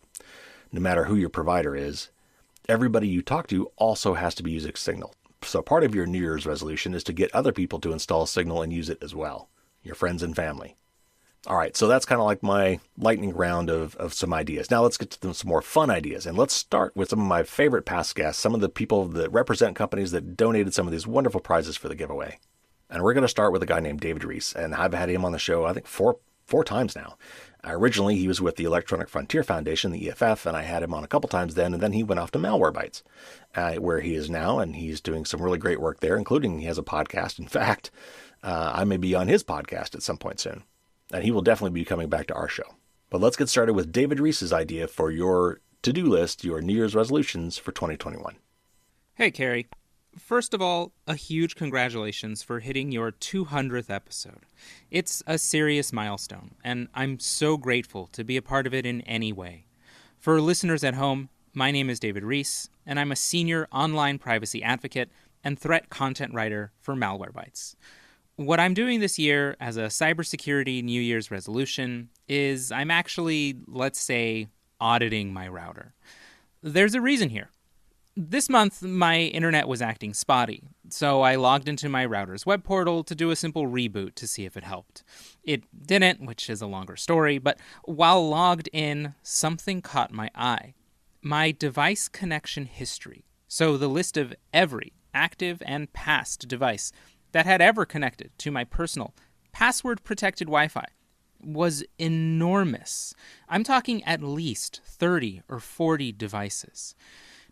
no matter who your provider is, everybody you talk to also has to be using Signal. So part of your New Year's resolution is to get other people to install Signal and use it as well, your friends and family. All right, so that's kind of like my lightning round of some ideas. Now let's get to some more fun ideas. And let's start with some of my favorite past guests, some of the people that represent companies that donated some of these wonderful prizes for the giveaway. And we're going to start with a guy named David Reese. And I've had him on the show, I think, four times now. Originally, he was with the Electronic Frontier Foundation, the EFF, and I had him on a couple times then. And then he went off to Malwarebytes, where he is now. And he's doing some really great work there, including he has a podcast. In fact, I may be on his podcast at some point soon. And he will definitely be coming back to our show. But let's get started with David Reese's idea for your to-do list, your New Year's resolutions for 2021. Hey, Carrie. First of all, a huge congratulations for hitting your 200th episode. It's a serious milestone, and I'm so grateful to be a part of it in any way. For listeners at home, my name is David Reese, and I'm a senior online privacy advocate and threat content writer for Malwarebytes. What I'm doing this year as a cybersecurity New Year's resolution is I'm actually, let's say, auditing my router. There's a reason here. This month, my internet was acting spotty, so I logged into my router's web portal to do a simple reboot to see if it helped. It didn't, which is a longer story, but while logged in, something caught my eye. My device connection history. So the list of every active and past device that had ever connected to my personal, password-protected Wi-Fi was enormous. I'm talking at least 30 or 40 devices.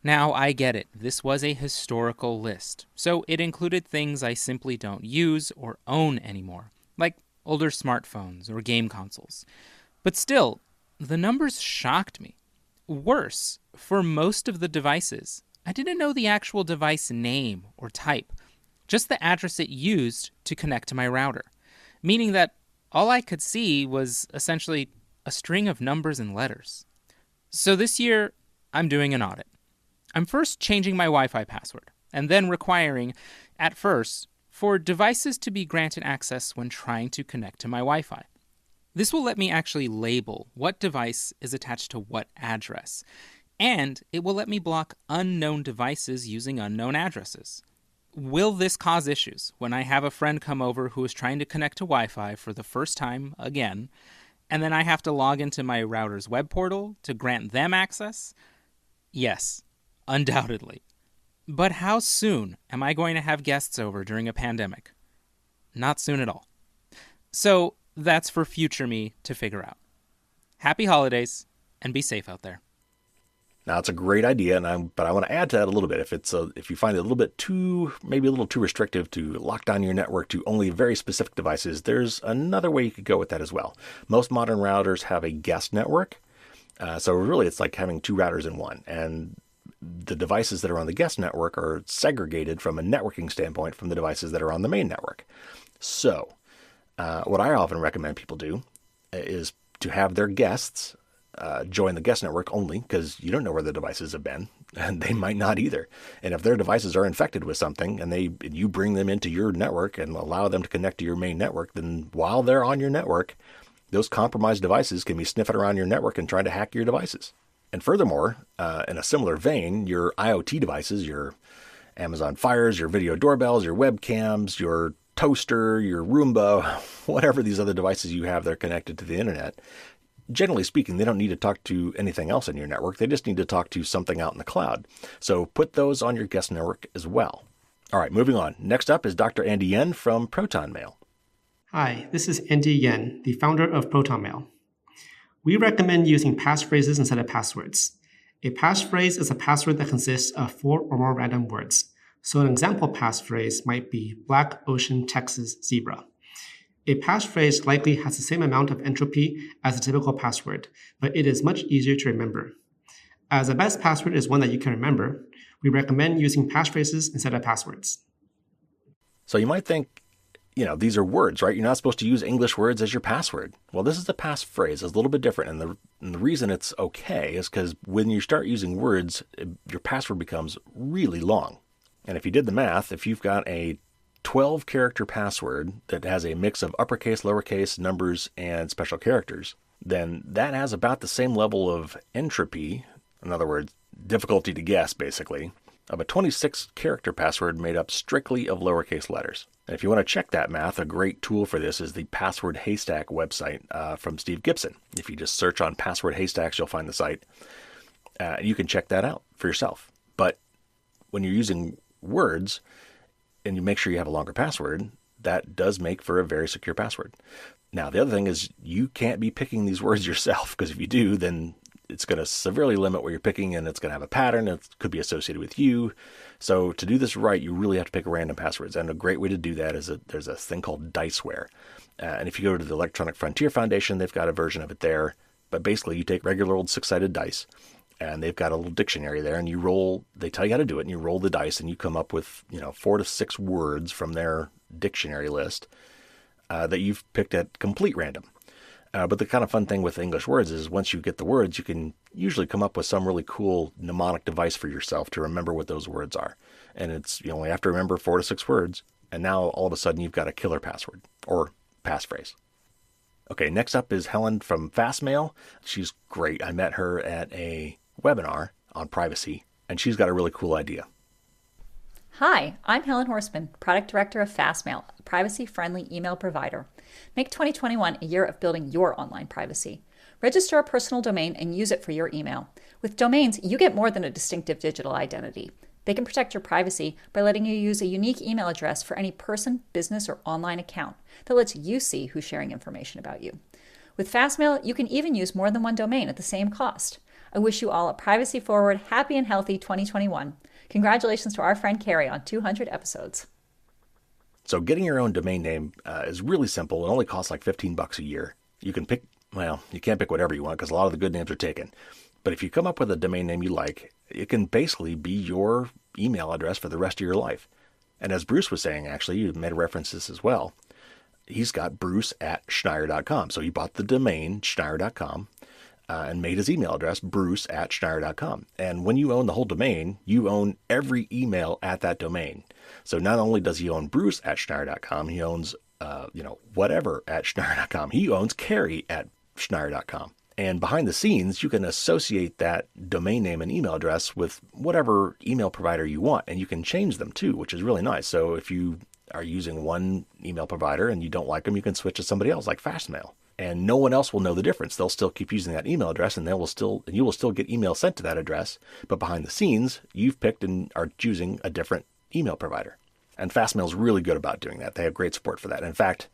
Now, I get it. This was a historical list, so it included things I simply don't use or own anymore, like older smartphones or game consoles. But still, the numbers shocked me. Worse, for most of the devices, I didn't know the actual device name or type, just the address it used to connect to my router, meaning that all I could see was essentially a string of numbers and letters. So this year, I'm doing an audit. I'm first changing my Wi-Fi password, and then requiring, at first, for devices to be granted access when trying to connect to my Wi-Fi. This will let me actually label what device is attached to what address, and it will let me block unknown devices using unknown addresses. Will this cause issues when I have a friend come over who is trying to connect to Wi-Fi for the first time again, and then I have to log into my router's web portal to grant them access? Yes, undoubtedly. But how soon am I going to have guests over during a pandemic? Not soon at all. So that's for future me to figure out. Happy holidays, and be safe out there. Now, it's a great idea, but I want to add to that a little bit. If you find it a little bit maybe a little too restrictive to lock down your network to only very specific devices, there's another way you could go with that as well. Most modern routers have a guest network. So really, it's like having two routers in one. And the devices that are on the guest network are segregated from a networking standpoint from the devices that are on the main network. So what I often recommend people do is to have their guests join the guest network only, because you don't know where the devices have been, and they might not either. And if their devices are infected with something and you bring them into your network and allow them to connect to your main network, then while they're on your network, those compromised devices can be sniffing around your network and trying to hack your devices. And furthermore, in a similar vein, your IoT devices, your Amazon Fires, your video doorbells, your webcams, your toaster, your Roomba, whatever these other devices you have that are connected to the internet, generally speaking, they don't need to talk to anything else in your network. They just need to talk to something out in the cloud. So put those on your guest network as well. All right, moving on. Next up is Dr. Andy Yen from Proton Mail. Hi, this is Andy Yen, the founder of Proton Mail. We recommend using passphrases instead of passwords. A passphrase is a password that consists of 4 or more random words. So an example passphrase might be Black Ocean, Texas, Zebra. A passphrase likely has the same amount of entropy as a typical password, but it is much easier to remember. As the best password is one that you can remember, we recommend using passphrases instead of passwords. So you might think, these are words, right? You're not supposed to use English words as your password. Well, this is a passphrase. It's a little bit different. And the reason it's okay is because when you start using words, your password becomes really long. And if you did the math, if you've got a 12-character password that has a mix of uppercase, lowercase, numbers, and special characters, then that has about the same level of entropy, in other words, difficulty to guess, basically, of a 26-character password made up strictly of lowercase letters. And if you want to check that math, a great tool for this is the Password Haystack website from Steve Gibson. If you just search on Password Haystacks, you'll find the site. You can check that out for yourself. But when you're using words, and you make sure you have a longer password, that does make for a very secure password. Now, the other thing is you can't be picking these words yourself, because if you do, then it's going to severely limit what you're picking, and it's going to have a pattern. It could be associated with you. So to do this right, you really have to pick random passwords. And a great way to do that is there's a thing called Diceware. And if you go to the Electronic Frontier Foundation, they've got a version of it there. But basically, you take regular old 6-sided dice, and they've got a little dictionary there, and you roll, they tell you how to do it, and you roll the dice, and you come up with, 4 to 6 words from their dictionary list that you've picked at complete random. But the kind of fun thing with English words is once you get the words, you can usually come up with some really cool mnemonic device for yourself to remember what those words are. And you only have to remember 4 to 6 words, and now all of a sudden you've got a killer password or passphrase. Okay, next up is Helen from Fastmail. She's great. I met her at a webinar on privacy, and she's got a really cool idea. Hi, I'm Helen Horseman, Product Director of Fastmail, a privacy-friendly email provider. Make 2021 a year of building your online privacy. Register a personal domain and use it for your email. With domains, you get more than a distinctive digital identity. They can protect your privacy by letting you use a unique email address for any person, business, or online account that lets you see who's sharing information about you. With Fastmail, you can even use more than one domain at the same cost. I wish you all a privacy-forward, happy and healthy 2021. Congratulations to our friend Carrie on 200 episodes. So getting your own domain name is really simple. It only costs like $15 a year. You can pick, well, you can't pick whatever you want because a lot of the good names are taken. But if you come up with a domain name you like, it can basically be your email address for the rest of your life. And as Bruce was saying, actually, you made a reference to this as well. He's got bruce@schneier.com. So he bought the domain schneier.com and made his email address bruce@schneier.com. And when you own the whole domain, you own every email at that domain. So not only does he own bruce@schneier.com, he owns, whatever at schneier.com. He owns Carrie@schneier.com. And behind the scenes, you can associate that domain name and email address with whatever email provider you want. And you can change them too, which is really nice. So if you are using one email provider and you don't like them, you can switch to somebody else like Fastmail. And no one else will know the difference. They'll still keep using that email address and you will still get email sent to that address. But behind the scenes, you've picked and are choosing a different email provider. And Fastmail is really good about doing that. They have great support for that. In fact,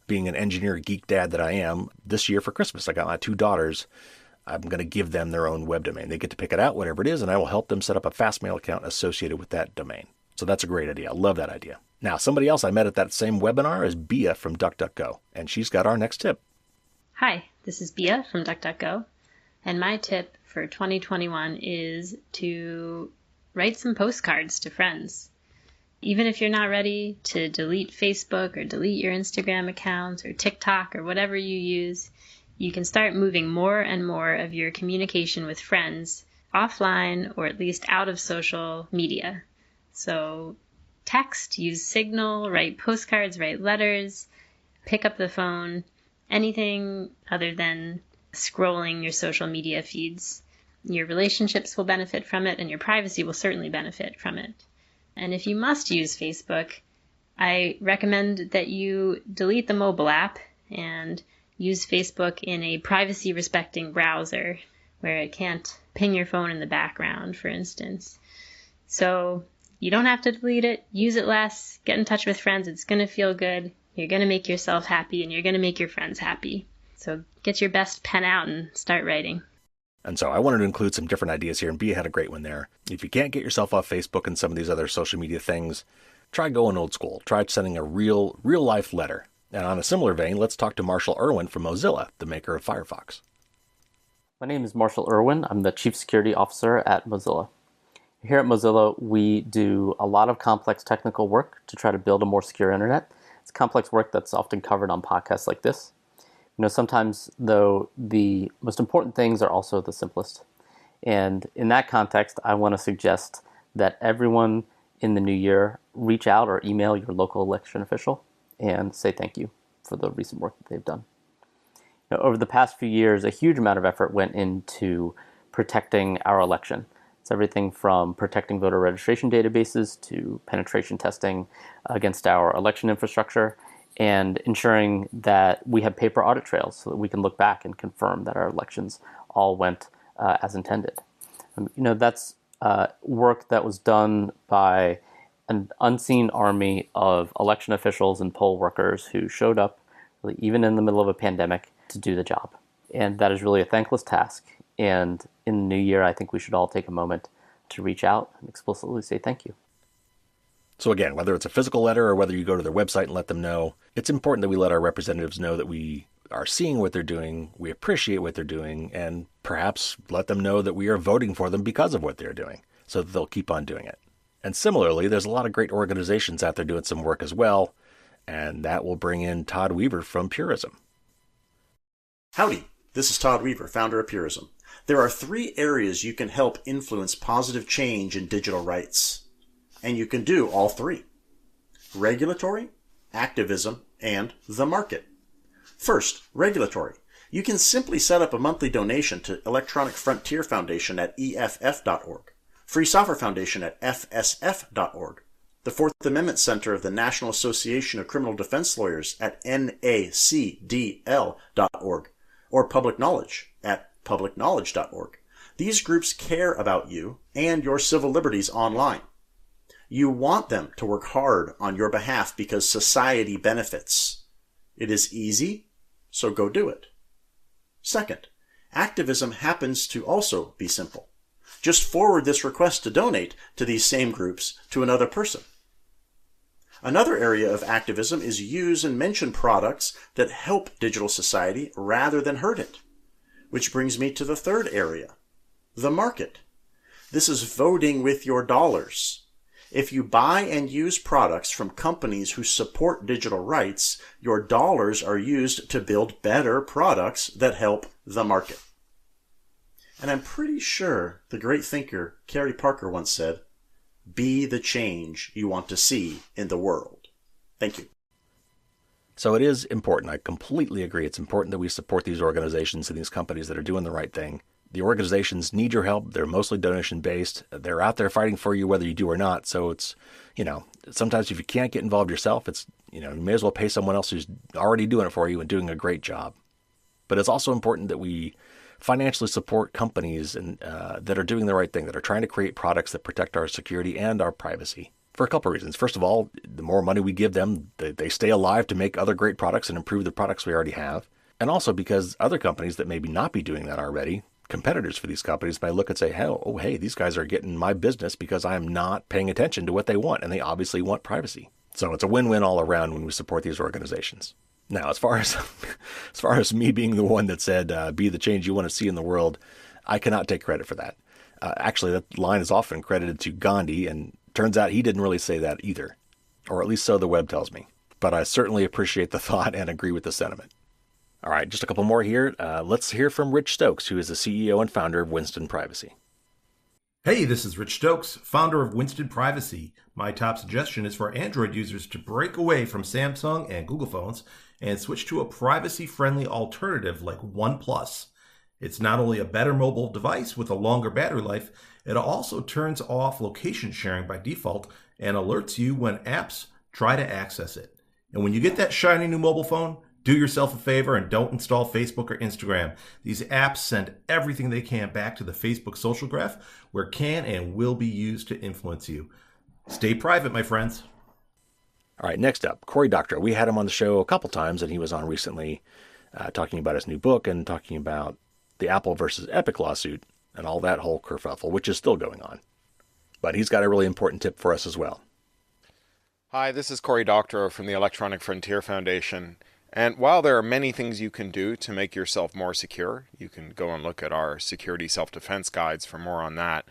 being an engineer geek dad that I am, this year for Christmas, I got my 2 daughters. I'm going to give them their own web domain. They get to pick it out, whatever it is, and I will help them set up a Fastmail account associated with that domain. So that's a great idea. I love that idea. Now, somebody else I met at that same webinar is Bia from DuckDuckGo, and she's got our next tip. Hi, this is Bia from DuckDuckGo, and my tip for 2021 is to write some postcards to friends. Even if you're not ready to delete Facebook or delete your Instagram account or TikTok or whatever you use, you can start moving more and more of your communication with friends offline or at least out of social media. So text, use Signal, write postcards, write letters, pick up the phone, anything other than scrolling your social media feeds. Your relationships will benefit from it and your privacy will certainly benefit from it. And if you must use Facebook, I recommend that you delete the mobile app and use Facebook in a privacy-respecting browser where it can't ping your phone in the background, for instance. So you don't have to delete it. Use it less. Get in touch with friends. It's going to feel good. You're going to make yourself happy, and you're going to make your friends happy. So get your best pen out and start writing. And so I wanted to include some different ideas here, and Bia had a great one there. If you can't get yourself off Facebook and some of these other social media things, try going old school. Try sending a real-life letter. And on a similar vein, let's talk to Marshall Irwin from Mozilla, the maker of Firefox. My name is Marshall Irwin. I'm the Chief Security Officer at Mozilla. Here at Mozilla, we do a lot of complex technical work to try to build a more secure internet. It's complex work that's often covered on podcasts like this. Sometimes, though, the most important things are also the simplest. And in that context, I want to suggest that everyone in the new year reach out or email your local election official and say thank you for the recent work that they've done. Over the past few years, a huge amount of effort went into protecting our election. It's everything from protecting voter registration databases to penetration testing against our election infrastructure and ensuring that we have paper audit trails so that we can look back and confirm that our elections all went as intended. That's work that was done by an unseen army of election officials and poll workers who showed up, really, even in the middle of a pandemic, to do the job. And that is really a thankless task. And in the new year, I think we should all take a moment to reach out and explicitly say thank you. So again, whether it's a physical letter or whether you go to their website and let them know, it's important that we let our representatives know that we are seeing what they're doing, we appreciate what they're doing, and perhaps let them know that we are voting for them because of what they're doing, so that they'll keep on doing it. And similarly, there's a lot of great organizations out there doing some work as well, and that will bring in Todd Weaver from Purism. Howdy, this is Todd Weaver, founder of Purism. There are 3 areas you can help influence positive change in digital rights. And you can do all 3. Regulatory, activism, and the market. First, regulatory. You can simply set up a monthly donation to Electronic Frontier Foundation at EFF.org, Free Software Foundation at FSF.org, the Fourth Amendment Center of the National Association of Criminal Defense Lawyers at NACDL.org, or Public Knowledge at publicknowledge.org. These groups care about you and your civil liberties online. You want them to work hard on your behalf because society benefits. It is easy, so go do it. Second, activism happens to also be simple. Just forward this request to donate to these same groups to another person. Another area of activism is use and mention products that help digital society rather than hurt it. Which brings me to the third area, the market. This is voting with your dollars. If you buy and use products from companies who support digital rights, your dollars are used to build better products that help the market. And I'm pretty sure the great thinker Carey Parker once said, "Be the change you want to see in the world." Thank you. So it is important. I completely agree. It's important that we support these organizations and these companies that are doing the right thing. The organizations need your help. They're mostly donation-based. They're out there fighting for you whether you do or not. So it's, sometimes if you can't get involved yourself, it's, you may as well pay someone else who's already doing it for you and doing a great job. But it's also important that we financially support companies and that are doing the right thing, that are trying to create products that protect our security and our privacy for a couple of reasons. First of all, the more money we give them, they stay alive to make other great products and improve the products we already have. And also because other companies that maybe not be doing that already, competitors for these companies, may look and say, hey, these guys are getting my business because I'm not paying attention to what they want, and they obviously want privacy. So it's a win-win all around when we support these organizations. Now, as far as me being the one that said, be the change you want to see in the world, I cannot take credit for that. Actually, that line is often credited to Gandhi, and turns out he didn't really say that either, or at least so the web tells me. But I certainly appreciate the thought and agree with the sentiment. All right, just a couple more here. Let's hear from Rich Stokes, who is the CEO and founder of Winston Privacy. Hey, this is Rich Stokes, founder of Winston Privacy. My top suggestion is for Android users to break away from Samsung and Google phones and switch to a privacy-friendly alternative like OnePlus. It's not only a better mobile device with a longer battery life, it also turns off location sharing by default and alerts you when apps try to access it. And when you get that shiny new mobile phone, do yourself a favor and don't install Facebook or Instagram. These apps send everything they can back to the Facebook social graph, where it can and will be used to influence you. Stay private, my friends. All right, next up, Cory Doctorow. We had him on the show a couple times, and he was on recently talking about his new book and talking about the Apple versus Epic lawsuit and all that whole kerfuffle, which is still going on. But he's got a really important tip for us as well. Hi, this is Cory Doctorow from the Electronic Frontier Foundation. And while there are many things you can do to make yourself more secure, you can go and look at our security self-defense guides for more on that.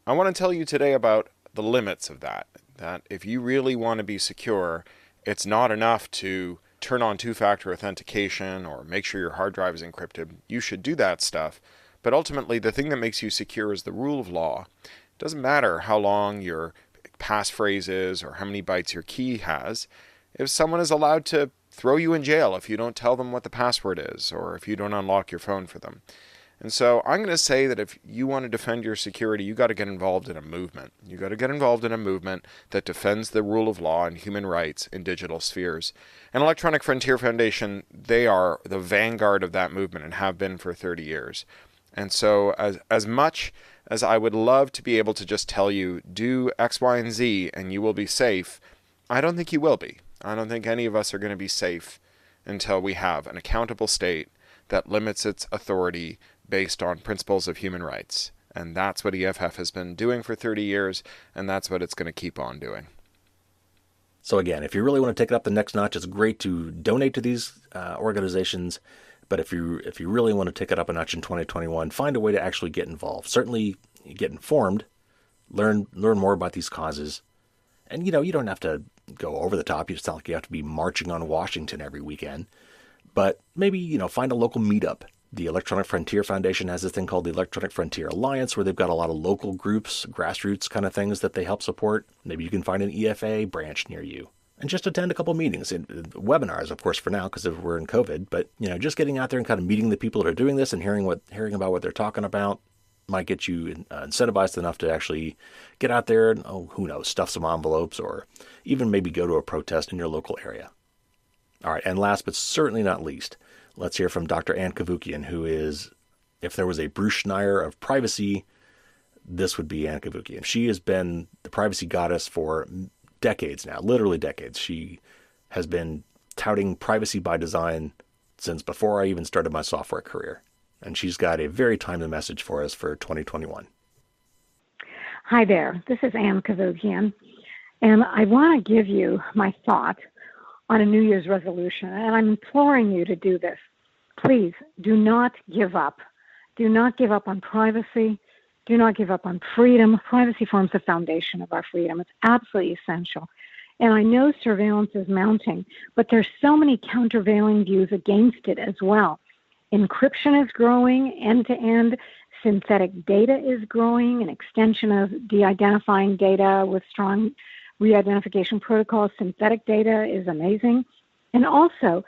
I want to tell you today about the limits of that. That if you really want to be secure, it's not enough to turn on two-factor authentication or make sure your hard drive is encrypted. You should do that stuff. But ultimately, the thing that makes you secure is the rule of law. It doesn't matter how long your passphrase is or how many bytes your key has. If someone is allowed to throw you in jail if you don't tell them what the password is or if you don't unlock your phone for them. And so I'm going to say that if you want to defend your security, you got to get involved in a movement. You got to get involved in a movement that defends the rule of law and human rights in digital spheres. And Electronic Frontier Foundation, they are the vanguard of that movement and have been for 30 years. And so as much as I would love to be able to just tell you, do X, Y, and Z and you will be safe, I don't think you will be. I don't think any of us are going to be safe until we have an accountable state that limits its authority based on principles of human rights. And that's what EFF has been doing for 30 years, and that's what it's going to keep on doing. So again, if you really want to take it up the next notch, it's great to donate to these organizations. But if you really want to take it up a notch in 2021, find a way to actually get involved. Certainly get informed, learn more about these causes. And, you don't have to go over the top. It's not like you have to be marching on Washington every weekend. But maybe, find a local meetup. The Electronic Frontier Foundation has this thing called the Electronic Frontier Alliance, where they've got a lot of local groups, grassroots kind of things that they help support. Maybe you can find an EFA branch near you. And just attend a couple meetings, and webinars, of course, for now, because we're in COVID. But, just getting out there and kind of meeting the people that are doing this and hearing about what they're talking about might get you incentivized enough to actually get out there and, who knows, stuff some envelopes or even maybe go to a protest in your local area. All right, and last but certainly not least, let's hear from Dr. Ann Cavoukian, who is, if there was a Bruce Schneier of privacy, this would be Anne Cavoukian. She has been the privacy goddess for decades now, literally decades. She has been touting privacy by design since before I even started my software career. And she's got a very timely message for us for 2021. Hi there, this is Anne Cavoukian, and I want to give you my thought on a New Year's resolution, and I'm imploring you to do this. Please do not give up. Do not give up on privacy. Do not give up on freedom. Privacy forms the foundation of our freedom. It's absolutely essential. And I know surveillance is mounting, but there's so many countervailing views against it as well. Encryption is growing end-to-end. Synthetic data is growing, an extension of de-identifying data with strong re-identification protocols. Synthetic data is amazing. And also,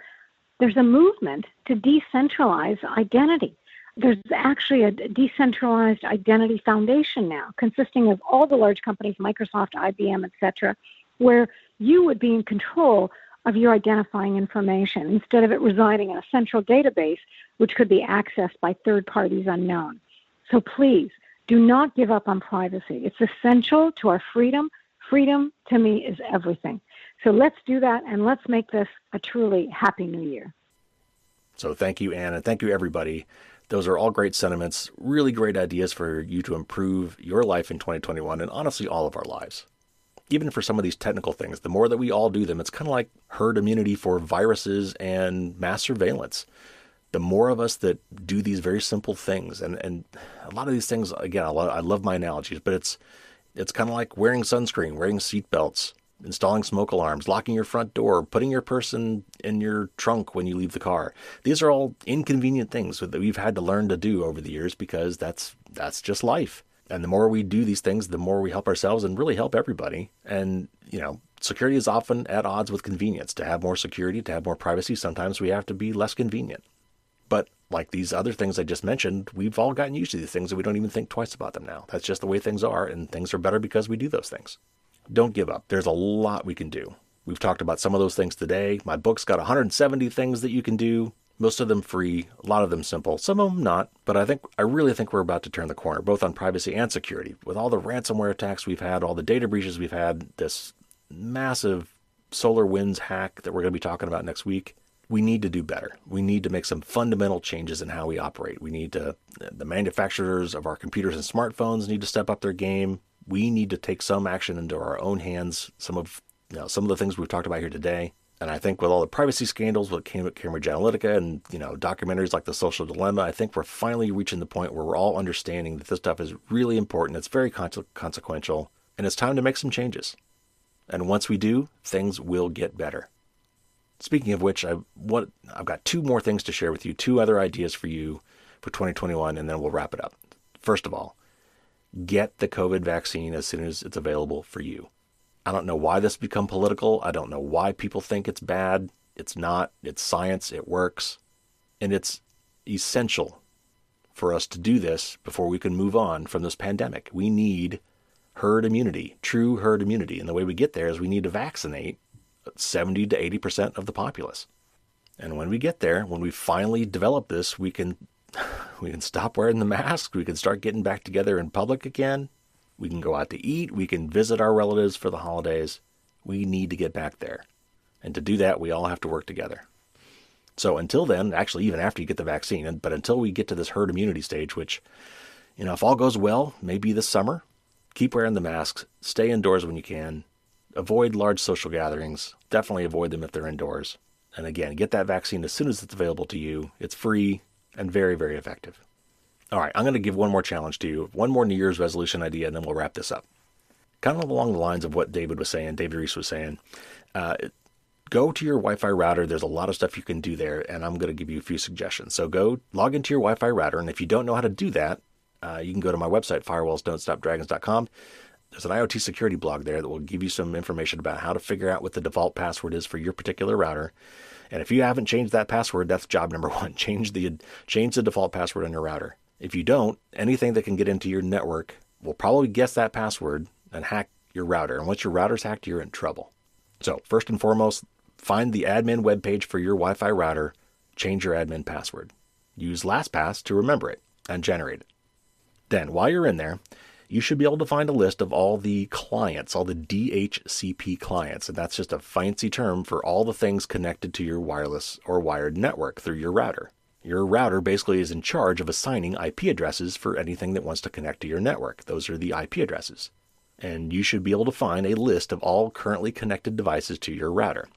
there's a movement to decentralize identity. There's actually a decentralized identity foundation now, consisting of all the large companies, Microsoft, IBM, et cetera, where you would be in control of your identifying information instead of it residing in a central database, which could be accessed by third parties unknown. So please, do not give up on privacy. It's essential to our freedom. Freedom, to me, is everything. So let's do that, and let's make this a truly happy new year. So thank you, Anne, and thank you, everybody. Those are all great sentiments, really great ideas for you to improve your life in 2021, and honestly, all of our lives. Even for some of these technical things, the more that we all do them, it's kind of like herd immunity for viruses and mass surveillance. The more of us that do these very simple things, and a lot of these things, again, I love my analogies, but it's kind of like wearing sunscreen, wearing seatbelts, installing smoke alarms, locking your front door, putting your purse in your trunk when you leave the car. These are all inconvenient things that we've had to learn to do over the years because that's just life. And the more we do these things, the more we help ourselves and really help everybody. And, security is often at odds with convenience. To have more security, to have more privacy, sometimes we have to be less convenient. But like these other things I just mentioned, we've all gotten used to these things and we don't even think twice about them now. That's just the way things are, and things are better because we do those things. Don't give up. There's a lot we can do. We've talked about some of those things today. My book's got 170 things that you can do, most of them free, a lot of them simple, some of them not. But I really think we're about to turn the corner, both on privacy and security. With all the ransomware attacks we've had, all the data breaches we've had, this massive SolarWinds hack that we're going to be talking about next week, we need to do better. We need to make some fundamental changes in how we operate. The manufacturers of our computers and smartphones need to step up their game. We need to take some action into our own hands. Some of the things we've talked about here today. And I think with all the privacy scandals with Cambridge Analytica and, documentaries like The Social Dilemma, I think we're finally reaching the point where we're all understanding that this stuff is really important. It's very consequential, and it's time to make some changes. And once we do, things will get better. Speaking of which, I've got two more things to share with you, two other ideas for you for 2021, and then we'll wrap it up. First of all, get the COVID vaccine as soon as it's available for you. I don't know why this has become political. I don't know why people think it's bad. It's not. It's science. It works. And it's essential for us to do this before we can move on from this pandemic. We need herd immunity, true herd immunity. And the way we get there is we need to vaccinate 70 to 80% of the populace. And when we get there, when we finally develop this, we can stop wearing the mask. We can start getting back together in public again. We can go out to eat. We can visit our relatives for the holidays. We need to get back there. And to do that, we all have to work together. So until then, actually even after you get the vaccine, but until we get to this herd immunity stage, which, if all goes well, maybe this summer, keep wearing the masks, stay indoors when you can, avoid large social gatherings, definitely avoid them if they're indoors. And again, get that vaccine as soon as it's available to you. It's free and very, very effective. All right, I'm going to give one more challenge to you, one more New Year's resolution idea, and then we'll wrap this up. Kind of along the lines of what David Reese was saying. Go to your Wi-Fi router. There's a lot of stuff you can do there, and I'm going to give you a few suggestions. So go log into your Wi-Fi router, and if you don't know how to do that, you can go to my website, firewallsdon'tstopdragons.com. There's an IoT security blog there that will give you some information about how to figure out what the default password is for your particular router. And if you haven't changed that password, that's job number one. Change the default password on your router. If you don't, anything that can get into your network will probably guess that password and hack your router. And once your router's hacked, you're in trouble. So first and foremost, find the admin webpage for your Wi-Fi router, change your admin password. Use LastPass to remember it and generate it. Then while you're in there, you should be able to find a list of all the clients, all the DHCP clients, and that's just a fancy term for all the things connected to your wireless or wired network through your router. Your router basically is in charge of assigning IP addresses for anything that wants to connect to your network. Those are the IP addresses. And you should be able to find a list of all currently connected devices to your router.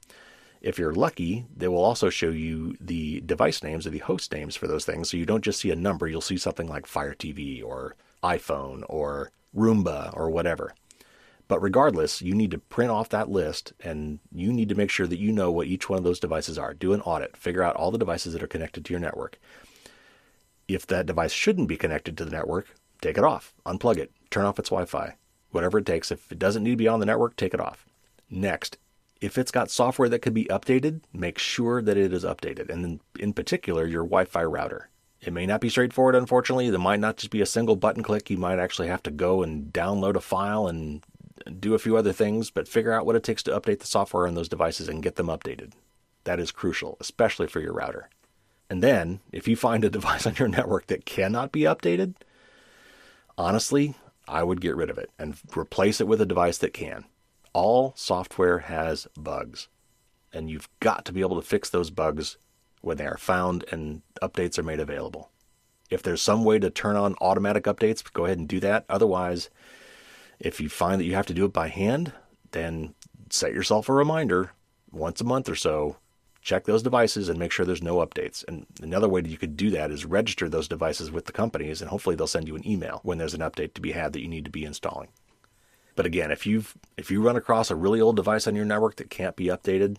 If you're lucky, they will also show you the device names or the host names for those things, so you don't just see a number, you'll see something like Fire TV or iPhone or Roomba or whatever. But regardless, you need to print off that list, and you need to make sure that you know what each one of those devices are. Do an audit. Figure out all the devices that are connected to your network. If that device shouldn't be connected to the network, take it off. Unplug it. Turn off its Wi-Fi. Whatever it takes. If it doesn't need to be on the network, take it off. Next, if it's got software that could be updated, make sure that it is updated. And in particular, your Wi-Fi router. It may not be straightforward, unfortunately. There might not just be a single button click. You might actually have to go and download a file and do a few other things, but figure out what it takes to update the software on those devices and get them updated. That is crucial, especially for your router. And then, if you find a device on your network that cannot be updated, honestly, I would get rid of it and replace it with a device that can. All software has bugs, and you've got to be able to fix those bugs when they are found and updates are made available. If there's some way to turn on automatic updates, go ahead and do that. Otherwise, if you find that you have to do it by hand, then set yourself a reminder once a month or so. Check those devices and make sure there's no updates. And another way that you could do that is register those devices with the companies, and hopefully they'll send you an email when there's an update to be had that you need to be installing. But again, if you run across a really old device on your network that can't be updated,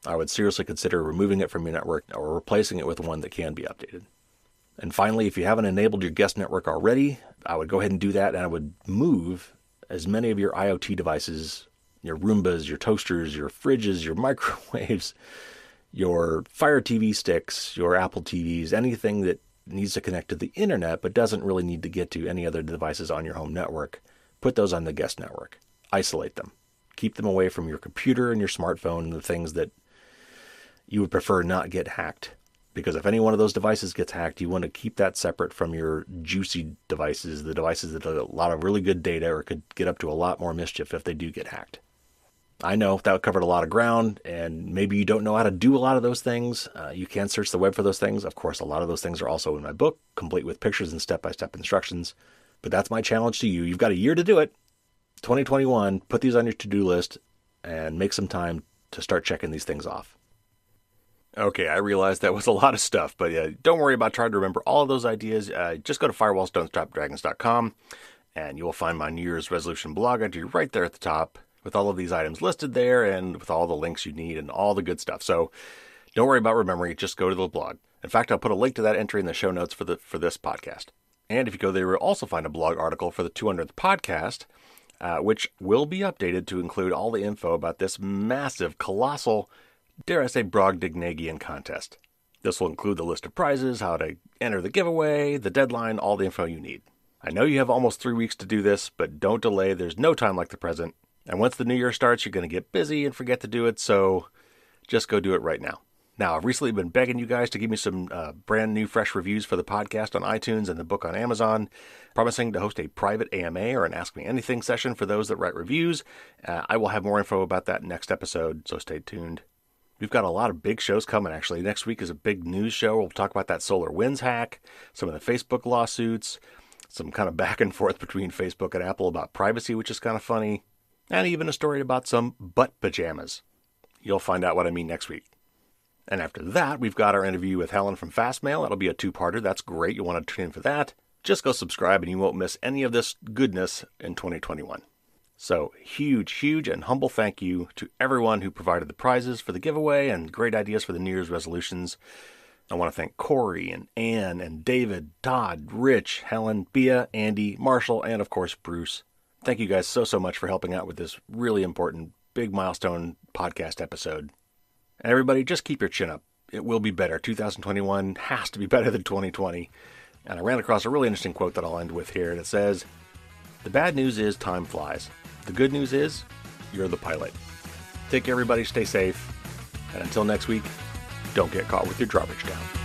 I would seriously consider removing it from your network or replacing it with one that can be updated. And finally, if you haven't enabled your guest network already, I would go ahead and do that, and I would move as many of your IoT devices, your Roombas, your toasters, your fridges, your microwaves, your Fire TV sticks, your Apple TVs, anything that needs to connect to the internet but doesn't really need to get to any other devices on your home network, put those on the guest network. Isolate them. Keep them away from your computer and your smartphone and the things that you would prefer not get hacked. Because if any one of those devices gets hacked, you want to keep that separate from your juicy devices, the devices that have a lot of really good data or could get up to a lot more mischief if they do get hacked. I know that covered a lot of ground, and maybe you don't know how to do a lot of those things. You can search the web for those things. Of course, a lot of those things are also in my book, complete with pictures and step-by-step instructions. But that's my challenge to you. You've got a year to do it. 2021, put these on your to-do list and make some time to start checking these things off. Okay, I realize that was a lot of stuff, but don't worry about trying to remember all of those ideas. Just go to firewallsdon'tstopdragons.com, and you will find my New Year's resolution blog entry right there at the top with all of these items listed there and with all the links you need and all the good stuff. So don't worry about remembering, just go to the blog. In fact, I'll put a link to that entry in the show notes for this podcast. And if you go there, you'll also find a blog article for the 200th podcast, which will be updated to include all the info about this massive, colossal, dare I say, Brogdingnagian contest. This will include the list of prizes, how to enter the giveaway, the deadline, all the info you need. I know you have almost 3 weeks to do this, but don't delay. There's no time like the present. And once the new year starts, you're going to get busy and forget to do it, so just go do it right now. Now, I've recently been begging you guys to give me some brand new, fresh reviews for the podcast on iTunes and the book on Amazon, promising to host a private AMA or an Ask Me Anything session for those that write reviews. I will have more info about that next episode, so stay tuned. We've got a lot of big shows coming, actually. Next week is a big news show. We'll talk about that SolarWinds hack, some of the Facebook lawsuits, some kind of back and forth between Facebook and Apple about privacy, which is kind of funny, and even a story about some butt pajamas. You'll find out what I mean next week. And after that, we've got our interview with Helen from Fastmail. That'll be a 2-parter. That's great. You'll want to tune in for that. Just go subscribe and you won't miss any of this goodness in 2021. So huge and humble thank you to everyone who provided the prizes for the giveaway and great ideas for the New Year's resolutions. I want to thank Corey and Ann and David, Todd, Rich, Helen, Bea, Andy, Marshall, and of course Bruce. Thank you guys so much for helping out with this really important, big milestone podcast episode. And everybody, just keep your chin up. It will be better. 2021 has to be better than 2020. And I ran across a really interesting quote that I'll end with here, and it says, "The bad news is time flies. The good news is you're the pilot." Take care, everybody. Stay safe. And until next week, don't get caught with your drawbridge down.